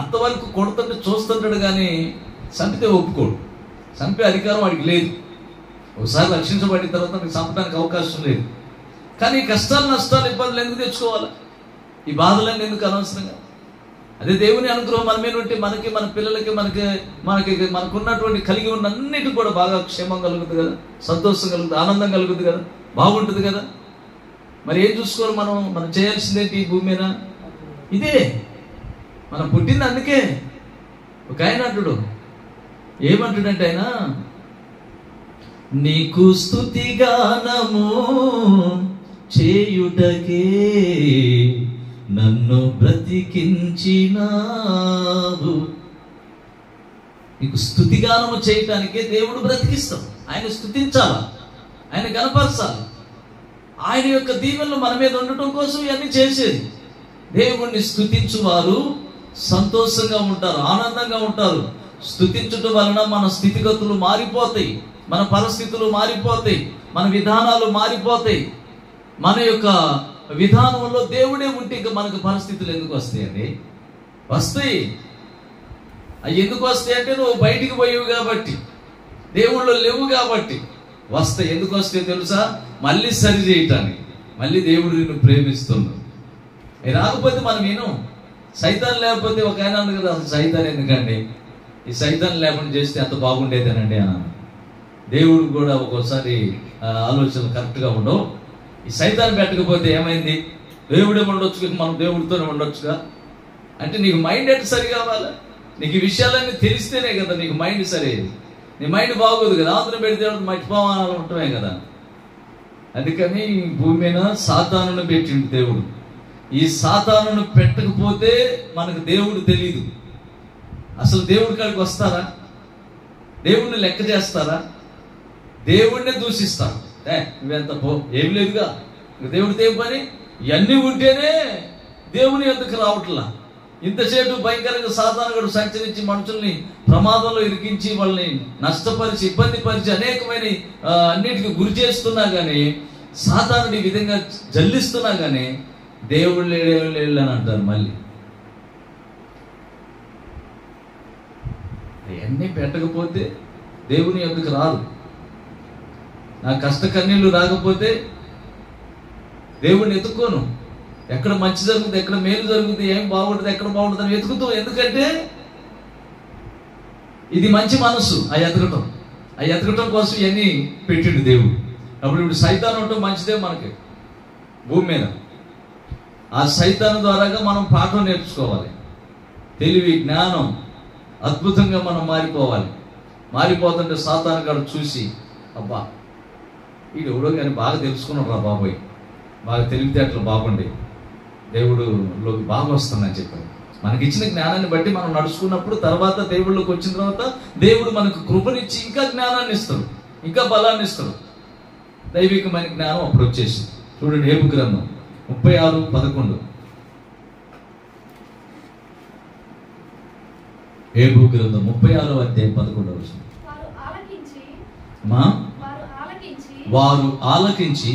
అంతవరకు కొడుతుంటే చూస్తుంటాడు కానీ చంపితే ఒప్పుకోడు. చంపే అధికారం వాడికి లేదు. ఒకసారి రక్షించబడిన తర్వాత నీకు చంపడానికి అవకాశం లేదు. కానీ కష్టాలు, నష్టాలు, ఇబ్బందులు ఎందుకు తెచ్చుకోవాలి? ఈ బాధలన్నీ ఎందుకు అనవసరంగా? అదే దేవుని అనుగ్రహం మన మీద ఉంటే మనకి, మన పిల్లలకి, మనకున్నటువంటి కలిగి ఉన్న అన్నిటికి కూడా బాగా క్షేమం కలుగుతుంది కదా, సంతోషం కలుగుతుంది, ఆనందం కలుగుతుంది కదా, బాగుంటుంది కదా. మరి ఏం చూసుకోవాలి? మనం చేయాల్సిందేంటి ఈ భూమి మీద? ఇదే మనం పుట్టింది అందుకే. ఒక ఆయన అంటాడు, ఏమంటాడంటే ఆయన, నీకు స్తుతి గానము చేయుటకే నన్ను బ్రతికించినావు. నీకు స్తుతిగానము చేయటానికే దేవుడు బ్రతికిస్తాడు. ఆయన స్తుతించాలా, ఆయన గణపరచాలి. ఆయన యొక్క దీవెనలు మన మీద ఉండటం కోసం ఇవన్నీ చేసేది. దేవుణ్ణి స్తుతించువారు సంతోషంగా ఉంటారు, ఆనందంగా ఉంటారు. స్తుతించటం వలన మన స్థితిగతులు మారిపోతాయి, మన పరిస్థితులు మారిపోతాయి, మన విధానాలు మారిపోతాయి. మన యొక్క విధానంలో దేవుడే ఉంటే ఇంకా మనకు పరిస్థితులు ఎందుకు వస్తాయండి? వస్తాయి. అవి ఎందుకు వస్తాయి అంటే నువ్వు బయటికి పోయావు కాబట్టి, దేవుళ్ళు లేవు కాబట్టి వస్తాయి. ఎందుకు వస్తాయి తెలుసా? మళ్ళీ సరి చేయటానికి. మళ్ళీ దేవుడు నిన్ను ప్రేమిస్తున్నాడు. రాకపోతే మనం వినం. సైతాన్ లేకపోతే ఒక ఆయన ఉంది కదా, అసలు సైతాన్ ఎందుకండి, ఈ సైతాన్ లేకుండా చేస్తే అంత బాగుండేదేనండి అన్నాను. దేవుడు కూడా ఒక్కోసారి ఆలోచనలు కరెక్ట్గా ఉండవు. ఈ సైతాన్ పెట్టకపోతే ఏమైంది? దేవుడే ఉండొచ్చు, మనం దేవుడితోనే ఉండొచ్చుగా. అంటే నీకు మైండ్ ఎట్ సరి కావాలి. నీకు ఈ విషయాలన్నీ తెలిస్తేనే కదా నీకు మైండ్ సరైనది. నీ మైండ్ బాగోదు కదా, ఆంధ్ర పెడితే మర్చిపోవాలని ఉంటమే కదా. అందుకని భూమి మీద సాతానును పెట్టిండు దేవుడు. ఈ సాతానును పెట్టకపోతే మనకు దేవుడు తెలియదు. అసలు దేవుడి కాడికి వస్తారా? దేవుడిని లెక్క చేస్తారా? దేవుడినే దూషిస్తారు. నువ్వెంత పో, ఏం లేదుగా, దేవుడితో ఏం పని? ఇవన్నీ ఉంటేనే దేవుని ఎందుకు రావట్లా. ఇంతసేపు భయంకరంగా సాతానుడు సంచరించి మనుషుల్ని ప్రమాదంలో ఇరికించి వాళ్ళని నష్టపరిచి ఇబ్బంది పరిచి అనేకమైన అన్నిటికీ గురి చేస్తున్నా కానీ, సాతానుడు ఈ విధంగా జల్లిస్తున్నా కానీ దేవుడు లేడు అని అంటారు. మళ్ళీ అవన్నీ పెట్టకపోతే దేవుని ఎందుకు రాదు. నా కష్ట కన్నీళ్ళు రాకపోతే దేవుడిని ఎత్తుకోను. ఎక్కడ మంచి జరుగుతుంది, ఎక్కడ మేలు జరుగుతుంది, ఏం బాగుంటుంది, ఎక్కడ బాగుంటుంది అని వెతుకుతాం. ఎందుకంటే ఇది మంచి మనసు. ఆ ఎతకటం కోసం ఇవన్నీ పెట్టిండు దేవుడు. అప్పుడు ఇప్పుడు సైతాన్ ఉండటం మంచిదే మనకి భూమి మీద. ఆ సైతాన్ ద్వారాగా మనం పాఠం నేర్చుకోవాలి. తెలివి, జ్ఞానం అద్భుతంగా మనం మారిపోవాలి. మారిపోతుంటే సాతాను గారు చూసి, అబ్బా వీడు ఎవడో కానీ బాగా తెలుసుకున్నాడు రా బాబోయ్, బాగా తెలివితేటలు బాగుండే, దేవుడులోకి బాగా వస్తుందని చెప్పారు. మనకి ఇచ్చిన జ్ఞానాన్ని బట్టి మనం నడుచుకున్నప్పుడు తర్వాత దేవుళ్ళలోకి వచ్చిన తర్వాత దేవుడు మనకు కృపనిచ్చి ఇంకా జ్ఞానాన్ని ఇస్తాడు, ఇంకా బలాన్ని ఇస్తాడు. దైవికమైన జ్ఞానం అప్పుడు వచ్చేసింది. చూడండి ఏబు గ్రంథం 36:11. ఏబు గ్రంథం 36:11. వారు ఆలకించి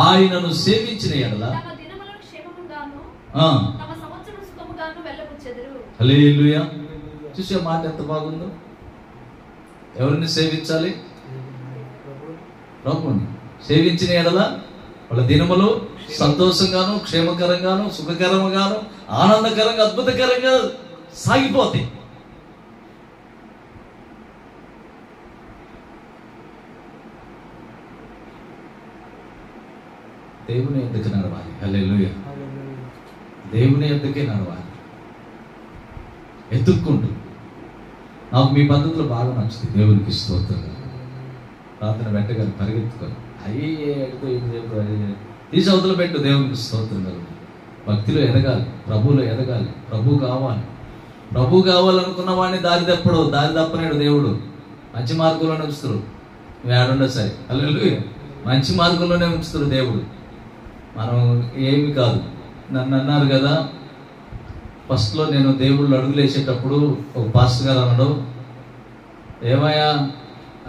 ఆయనను సేవించిన ఎడల హల్లెలూయా. చూసే మాట ఎంత బాగుందో. ఎవరిని సేవించాలి? ప్రభువుని. సేవించిన ఎడల వాళ్ళ దినములు సంతోషంగాను, క్షేమకరంగాను, సుఖకరంగాను, ఆనందకరంగా, అద్భుతకరంగా సాగిపోతాయి. దేవుని ఎందుకు నడవాలి? హల్లెలూయా. దేవుని ఎందుకే నడవాలి. ఎత్తుక్కుంటూ. నాకు మీ పద్ధతులు బాగా నచ్చుతాయి. దేవునికి స్తోత్రం. ప్రార్థన వెంటగానే పరిగెత్తుకొని తీసి అవతల పెట్టు. దేవునికి స్తోత్రం కలుగు. భక్తిలో ఎదగాలి, ప్రభువులో ఎదగాలి, ప్రభు కావాలి. ప్రభు కావాలనుకున్న వాడిని దారి తప్పనేడు దేవుడు. మంచి మార్గంలోనే ఉంచుతారు. నువ్వు ఏడుండో సరే. హల్లెలూయా. మంచి మార్గంలోనే ఉంచుతారు దేవుడు. మనం ఏమి కాదు. నన్ను అన్నారు కదా, ఫస్ట్లో నేను దేవుళ్ళు అడుగులేసేటప్పుడు ఒక పాస్టర్ గారు అన్నాడు, ఏమయ్యా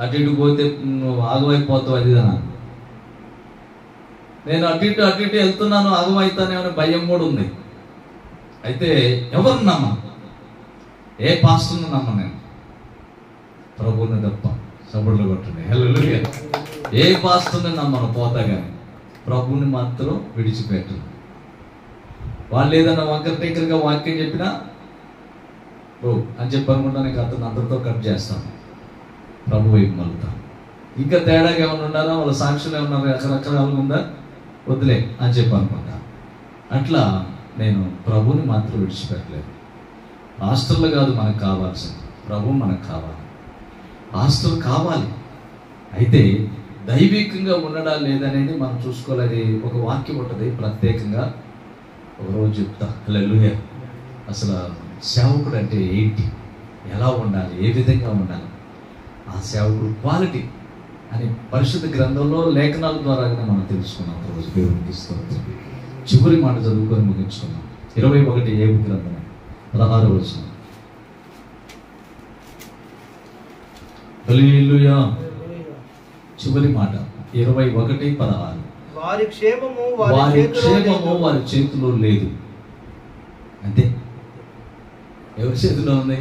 అటు ఇటు పోతే నువ్వు ఆగమైపోతావు అది అన్నాను. నేను అటు ఇటు వెళ్తున్నాను, ఆగమవుతానేమో భయం కూడా ఉంది. అయితే ఎవరిని నమ్మ? ఏ పాస్టర్ని నమ్మ? నేను ప్రభువుని తప్ప. సబుర్లు కొట్టండి. హల్లెలూయా. ఏ పాస్టర్ని నమ్మను పోతా కానీ ప్రభువుని మాత్రం విడిచిపెట్టను. వాళ్ళు ఏదన్నా వంకర టింకరగా వాక్యం చెప్పినా అని చెప్పనుకుంటా నీకు అతను అందరితో కట్ చేస్తాను. ప్రభు వైపు మలుతాను. ఇంకా తేడాగా ఏమైనా ఉండాలా, వాళ్ళ సాక్షులు ఏమన్నా రకరకాలుగా ఉందా, వదిలే అని చెప్పనుకుంటా. అట్లా నేను ప్రభువుని మాత్రం విడిచిపెట్టలేదు. పాస్టర్లు కాదు మనకు కావాల్సింది, ప్రభు మనకు కావాలి. పాస్టర్ కావాలి, అయితే దైవికంగా ఉండడా లేదనేది మనం చూసుకోవాలి. ఒక వాక్యం ఉంటుంది ప్రత్యేకంగా, ఒకరోజు చెప్తా. హల్లెలూయా. అసలు సేవకుడు అంటే ఏంటి, ఎలా ఉండాలి, ఏ విధంగా ఉండాలి, ఆ సేవకుడు క్వాలిటీ అని పరిశుద్ధ గ్రంథంలో లేఖనాల ద్వారానే మనం తెలుసుకున్నాం. రోజు దేవునికి స్తోత్రం. చివరి మాట చదువుకొని ముగించుకున్నాం. 21 ఏబు గ్రంథం 16వ వచనం. హల్లెలూయా. చివరి మాట 21:16. వారి క్షేమము వారి చేతిలో లేదు. అంతే. ఎవరి చేతిలో ఉంది?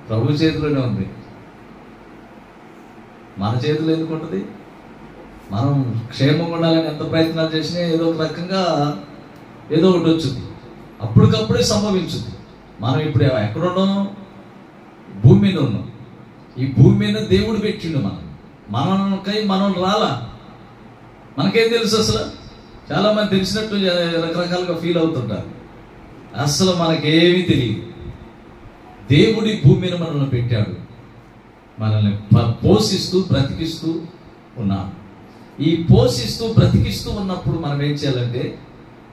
ప్రభు చేతిలోనే ఉంది. మన చేతిలో ఎందుకు ఉంటుంది? మనం క్షేమంగా ఉండాలని ఎంత ప్రయత్నాలు చేసినా ఏదో ఒక రకంగా ఏదో ఒకటి వచ్చింది, అప్పటికప్పుడే సంభవించుద్ది. మనం ఇప్పుడు ఎక్కడున్నాం? భూమి మీద ఉన్నాం. ఈ భూమి మీద దేవుడు పెట్టిండు మనకై మనం రాలా. మనకేం తెలుసు అసలు? చాలా మంది తెలిసినట్టు రకరకాలుగా ఫీల్ అవుతుంటారు. అసలు మనకేమీ తెలియదు. దేవుడి భూమి మీద మనల్ని పెట్టాడు, మనల్ని పోషిస్తూ బ్రతికిస్తూ ఉన్నాడు. ఈ పోషిస్తూ బ్రతికిస్తూ ఉన్నప్పుడు మనం ఏం చేయాలంటే,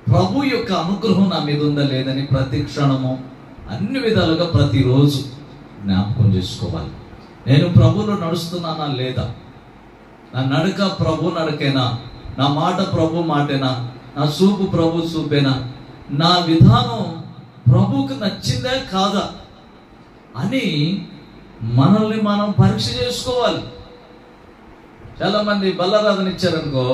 ప్రభు యొక్క అనుగ్రహం నా మీద ఉందా లేదని ప్రతి క్షణము అన్ని విధాలుగా ప్రతిరోజు జ్ఞాపకం చేసుకోవాలి. నేను ప్రభువులో నడుస్తున్నానా లేదా? నా నడక ప్రభు నడకేనా? నా మాట ప్రభు మాటేనా? నా చూపు ప్రభు చూపేనా? నా విధానం ప్రభువుకు నచ్చిందా కాదా అని మనల్ని మనం పరీక్ష చేసుకోవాలి. చాలా మంది బల్లారాధన ఇచ్చారనుకో,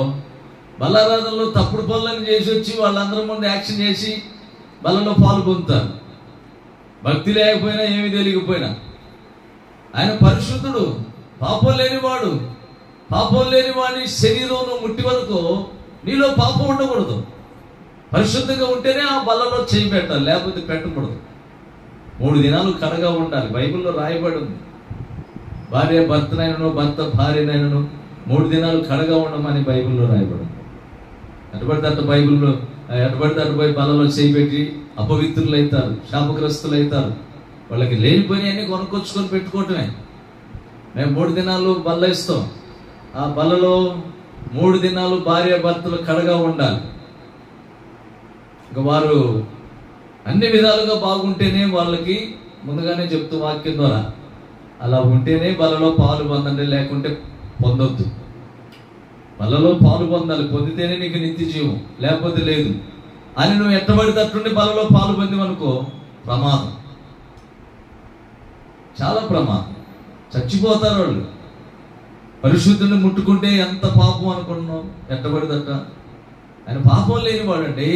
బల్లారాధనలో తప్పుడు పనులను చేసి వచ్చి వాళ్ళందరి ముందు యాక్షన్ చేసి బల్లలో పాలు పొందుతారు. భక్తి లేకపోయినా ఏమీ తెలియకపోయినా ఆయన పరిశుద్ధుడు, పాపం లేనివాడు. పాపం లేని వాడి శరీరం ముట్టి వరకు నీలో పాపం ఉండకూడదు. పరిశుద్ధంగా ఉంటేనే ఆ బల్లలో చేయి పెట్టాలి, లేకపోతే పెట్టకూడదు. 3 దినాలు కడగా ఉండాలి. బైబిల్లో రాయబడి ఉంది. భార్య భర్తనైనను, భర్త భార్యనైనను 3 దినాలు కడగా ఉండమని బైబిల్లో రాయబడి ఉంది. అటుపడితే అటు బైబిల్లో అటుపడితే అటు పోయి బలలో చేయి పెట్టి అపవిత్రులు అవుతారు, శాపగ్రస్తులు అవుతారు. వాళ్ళకి లేనిపోయి అన్ని కొనుక్కొచ్చుకొని పెట్టుకోవటమే. మేము 3 దినాలు బల్ల ఇస్తాం. ఆ బలలో 3 దినాలు భార్య భర్తలు కడగా ఉండాలి. ఇంకా వారు అన్ని విధాలుగా బాగుంటేనే వాళ్ళకి ముందుగానే చెప్తూ వాక్యం ద్వారా అలా ఉంటేనే బలలో పాలు పొందండి, లేకుంటే పొందొద్దు. బలలో పాలు పొందాలి, పొందితేనే నీకు నిత్య జీవం, లేకపోతే లేదు అని నువ్వు ఎట్టబడి తట్టుండి బలలో పాలు పొందివనుకో ప్రమాదం, చాలా ప్రమాదం. చచ్చిపోతారు వాళ్ళు. పరిశుద్ధుని ముట్టుకుంటే ఎంత పాపం అనుకుంటున్నావు? ఎట్టబడితట్ట ఆయన పాపం లేనివాడండి.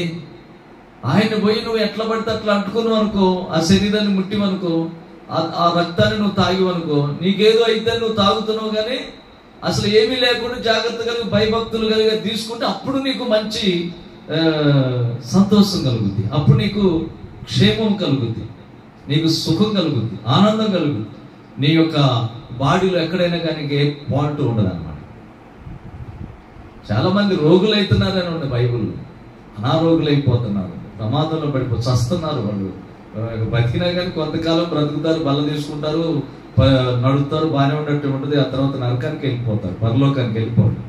ఆయన పోయి నువ్వు ఎట్లా పడితే అట్లా అంటుకున్నావు అనుకో, ఆ శరీరాన్ని ముట్టివనుకో, ఆ రక్తాన్ని నువ్వు తాగివనుకో, నీకేదో అయితే నువ్వు తాగుతున్నావు. కానీ అసలు ఏమీ లేకుండా జాగ్రత్త కలిగి భయభక్తులు కలిగి తీసుకుంటే అప్పుడు నీకు మంచి సంతోషం కలుగుద్ది, అప్పుడు నీకు క్షేమం కలుగుద్ది, నీకు సుఖం కలుగుద్ది, ఆనందం కలుగుద్ది. నీ యొక్క బాడీలో ఎక్కడైనా కానీ ఏ పాల్ట్ ఉండదు అన్నమాట. చాలా మంది రోగులు అవుతున్నారని ఉంది బైబిల్లో. అనారోగులు అయిపోతున్నారు, ప్రమాదంలో పడిపో చస్తున్నారు. వాళ్ళు బతికినా కానీ కొంతకాలం బ్రతుకుతారు, బల్ల తీసుకుంటారు, నడుస్తారు, బాగానే ఉన్నట్టు ఉంటుంది. ఆ తర్వాత నరకానికి వెళ్ళిపోతారు, పరలోకానికి వెళ్ళిపోవాలి.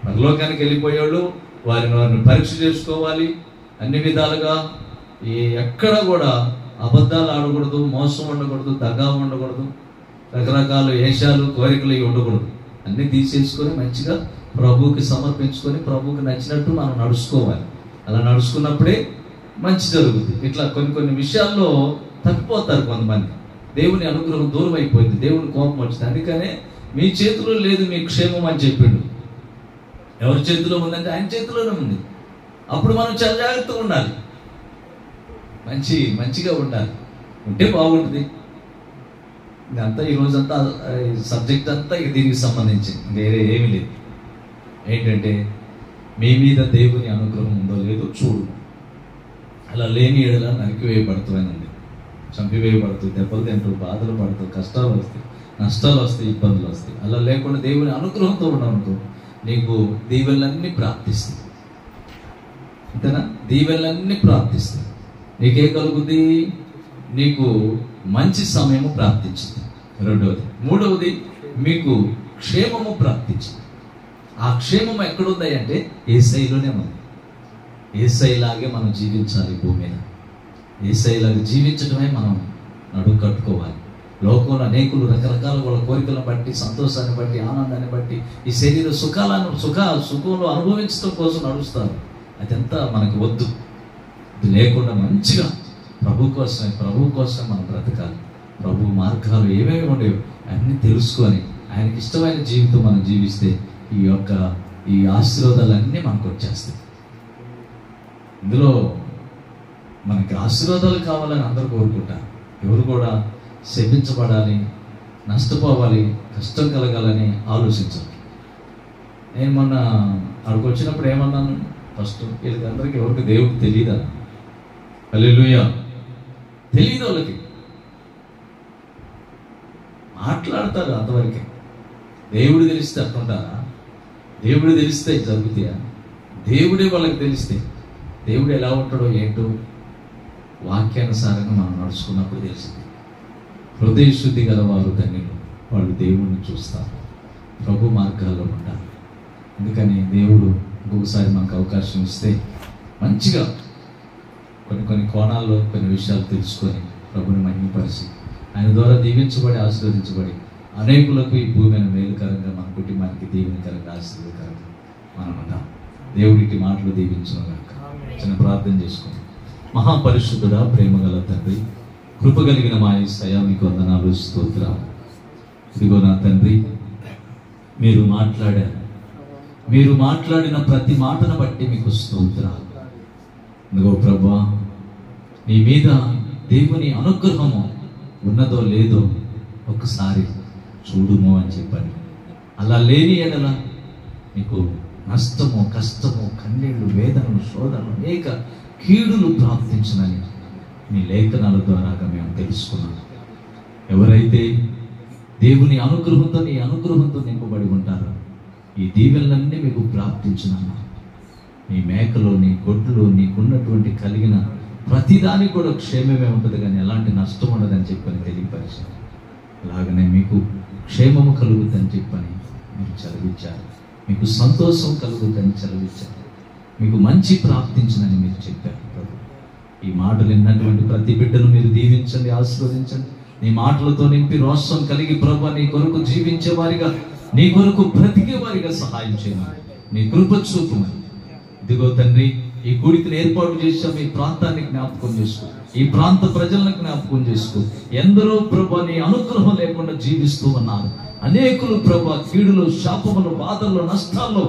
పరలోకానికి వెళ్ళిపోయేవాళ్ళు వారిని పరీక్ష చేసుకోవాలి. అన్ని విధాలుగా ఎక్కడ కూడా అబద్ధాలు ఆడకూడదు, మోసం ఉండకూడదు, దగా ఉండకూడదు, రకరకాల వేషాలు కోరికలు ఉండకూడదు. అన్ని తీసేసుకొని మంచిగా ప్రభువుకి సమర్పించుకొని ప్రభువుకి నచ్చినట్టు మనం నడుచుకోవాలి. అలా నడుచుకున్నప్పుడే మంచి జరుగుతుంది. ఇట్లా కొన్ని విషయాల్లో తప్పిపోతారు కొంతమంది. దేవుని అనుగ్రహం దూరం అయిపోయింది, దేవుని కోపం వచ్చింది. అందుకనే మీ చేతిలో లేదు మీ క్షేమం అని చెప్పిండు. ఎవరి చేతిలో ఉందంటే ఆయన చేతిలోనే ఉంది. అప్పుడు మనం చాలా జాగ్రత్తగా ఉండాలి, మంచిగా ఉండాలి, ఉంటే బాగుంటుంది. ఇదంతా ఈరోజంతా సబ్జెక్ట్ అంతా దీనికి సంబంధించి వేరే ఏమీ లేదు. ఏంటంటే మీ మీద దేవుని అనుగ్రహం ఉందో లేదో చూడు. అలా లేని ఏడలా నరికివేయబడుతుంది, చంపివేయబడుతుంది, దెబ్బలు తింటూ బాధలు పడుతూ కష్టాలు వస్తాయి, నష్టాలు వస్తాయి, ఇబ్బందులు వస్తాయి. అలా లేకుండా దేవుని అనుగ్రహంతో ఉండడంతో నీకు దీవెనలన్నీ ప్రాప్తిస్తాయి. అంతేనా? దీవెనలన్నీ ప్రాప్తిస్తాయి. నీకే కలుగుద్ది? నీకు మంచి సమయము ప్రాప్తించింది. రెండవది. మూడవది, మీకు క్షేమము ప్రాప్తించింది. ఆ క్షేమం ఎక్కడుంది అంటే యేసయ్యలోనే ఉంది. యేసయ్యలాగే మనం జీవించాలి భూమి మీద. యేసయ్యలాగా జీవించడమే మనం నడుము కట్టుకోవాలి. లోకంలో అనేకులు రకరకాల వాళ్ళ కోరికలను బట్టి, సంతోషాన్ని బట్టి, ఆనందాన్ని బట్టి ఈ శరీర సుఖంలో అనుభవించడం కోసం నడుస్తారు. అదంతా మనకు వద్దు. ఇది లేకుండా మంచిగా ప్రభు కోసం మనం బ్రతకాలి. ప్రభు మార్గాలు ఏమేమి ఉండేవి అన్నీ తెలుసుకొని ఆయనకి ఇష్టమైన జీవితం మనం జీవిస్తే ఈ ఆశీర్వాదాలన్నీ మనకు వచ్చేస్తాయి. ఇందులో మనకి ఆశీర్వాదాలు కావాలని అందరూ కోరుకుంటారు. ఎవరు కూడా శపించబడాలి, నష్టపోవాలి, కష్టం కలగాలని ఆలోచించాలి. నేను మొన్న అక్కడికి వచ్చినప్పుడు ఏమన్నాను, ఫస్ట్ వీళ్ళందరికీ ఎవరికి దేవుడికి తెలియదా? హల్లెలూయా. తెలియదు వాళ్ళకి. మాట్లాడతారు అంతవరకే. దేవుడు తెలిస్తే అట్లుంటారా? దేవుడు తెలిస్తే జరుగుతాయా? దేవుడే వాళ్ళకి తెలిస్తే దేవుడు ఎలా ఉంటాడో ఏంటో వాక్యానుసారంగా మనం నడుచుకున్నప్పుడు తెలిసింది. హృదయ శుద్ధి గల వారు ధన్యులు, వాళ్ళు దేవుడిని చూస్తారు, ప్రభు మార్గాల్లో ఉంటారు. అందుకని దేవుడు ఇంకొకసారి మనకు అవకాశం ఇస్తే మంచిగా కొన్ని కోణాల్లో కొన్ని విషయాలు తెలుసుకొని ప్రభుని మహిమపరిచి ఆయన ద్వారా దీవించబడి ఆశీర్వదించబడి అనేకులకు ఈ భూమి మీద మేలుకరంగా, మన కుటుంబానికి దీవెనకరంగా, ఆశీర్వదకరంగా మనం ఉంటాం. దేవుడికి మాటలు దీవించును గాక. చిన్న ప్రార్థన చేసుకుందాం. మహాపరిశుద్ధుడా, ప్రేమగల తండ్రి, కృప కలిగిన మా యేసయ్యా, మీకు వందనాలు, స్తోత్రాలు. ఇదిగో నా తండ్రి, మీరు మాట్లాడారు. మీరు మాట్లాడిన ప్రతి మాటను బట్టి మీకు స్తోత్రాలు. ఇదిగో ప్రభువా, నీ మీద దేవుని అనుగ్రహము ఉన్నదో లేదో ఒక్కసారి చూడుము అని చెప్పండి. అలా లేని ఎడల మీకు నష్టము, కష్టము, కన్నీళ్లు, వేదనలు, శోధనలు, అనేక కీడులు ప్రాప్తించునని మీ లేఖనాల ద్వారాగా మేము తెలుసుకున్నాం. ఎవరైతే దేవుని అనుగ్రహంతో, నీ అనుగ్రహంతో నింపబడి ఉంటారో ఈ దీవెనలన్నీ మీకు ప్రాప్తించునన్నా. నీ మేకలో, నీ గొడ్లు, నీకున్నటువంటి కలిగిన ప్రతిదానికి కూడా క్షేమమే ఉంటుంది, కానీ ఎలాంటి నష్టం ఉండదని చెప్పని తెలియపరిచారు. అలాగనే మీకు క్షేమము కలుగుతుందని చెప్పని మీరు చదివించారు. మీకు సంతోషం కలుగుతుందని చదివించారు. మీకు మంచి ప్రాప్తించనని మీరు చెప్పారు. ప్రభు, ఈ మాటలు విన్నటువంటి ప్రతి బిడ్డను మీరు దీవించండి, ఆశీర్వదించండి. నీ మాటలతో నింపి రోషం కలిగి ప్రభు నీ కొరకు జీవించే వారిగా, నీ కొరకు బ్రతికే వారిగా సహాయం చేయమని, నీ కృప చూపమని. ఇదిగో తండ్రి, ఈ కూడికను ఏర్పాటు చేశాం. ఈ ప్రాంతాన్ని జ్ఞాపకం చేసుకో, ఈ ప్రాంత ప్రజలను జ్ఞాపకం చేసుకో. ఎందరో ప్రభు నీ అనుగ్రహం లేకుండా జీవిస్తూ ఉన్నారు. అనేకులు ప్రభు కీడులో, శాపములు, బాధల్లో, నష్టాల్లో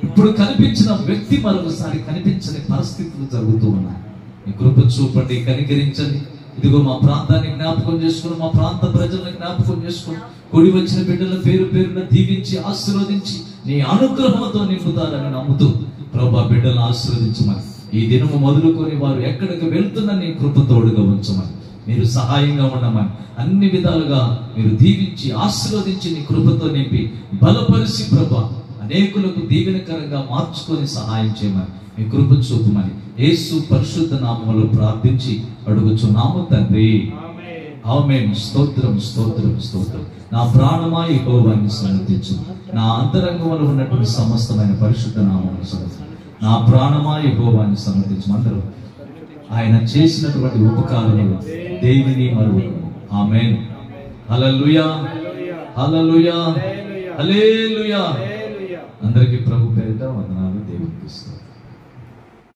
ఇప్పుడు కనిపించిన వ్యక్తి మరొకసారి కనిపించని పరిస్థితులు జరుగుతూ ఉన్నాయి. నీ కృప చూపండి, కనికరించండి. ఇదిగో మా ప్రాంతాన్ని జ్ఞాపకం చేసుకుని, మా ప్రాంత ప్రజలను జ్ఞాపకం చేసుకుని, కూడి వచ్చిన బిడ్డల పేరు పేరున దీవించి ఆశీర్వదించి నీ అనుగ్రహంతో నింపుతారని నమ్ముతూ ప్రభు బిడ్డలను ఆశీర్వదించమని, ఈ దినము మొదలుకొని వారు ఎక్కడికి వెళ్తున్న నీ కృప తోడుగా ఉంచమని, మీరు సహాయంగా ఉండమని, అన్ని విధాలుగా మీరు దీవించి ఆశీర్వదించి నీ కృపతో నింపి బలపరిచి ప్రభు అనేకులకు దీవెనకరంగా మార్చుకొని సహాయం చేయమని, మీ కృప చూపమని యేసు పరిశుద్ధ నామములో ప్రార్థించి అడుగుచున్నాము తండ్రి. ఆమేన్. స్తోత్రం, స్తోత్రం, స్తోత్రం. నా ప్రాణమా యెహోవాను సన్నిధించు, నా అంతరంగంలో ఉన్నటువంటి సమస్తమైన పరిశుద్ధ నామమును సన్నిధించు. నా ప్రాణమా యెహోవాను సన్నిధించు. అందరూ ఆయన చేసినటువంటి ఉపకారములు దేనిని మరువకు. ఆమేన్. హల్లెలూయా, హల్లెలూయా, హల్లెలూయా. అందరికీ ప్రభు పేరిట వందనాలు. దేవునికి స్తోత్రం.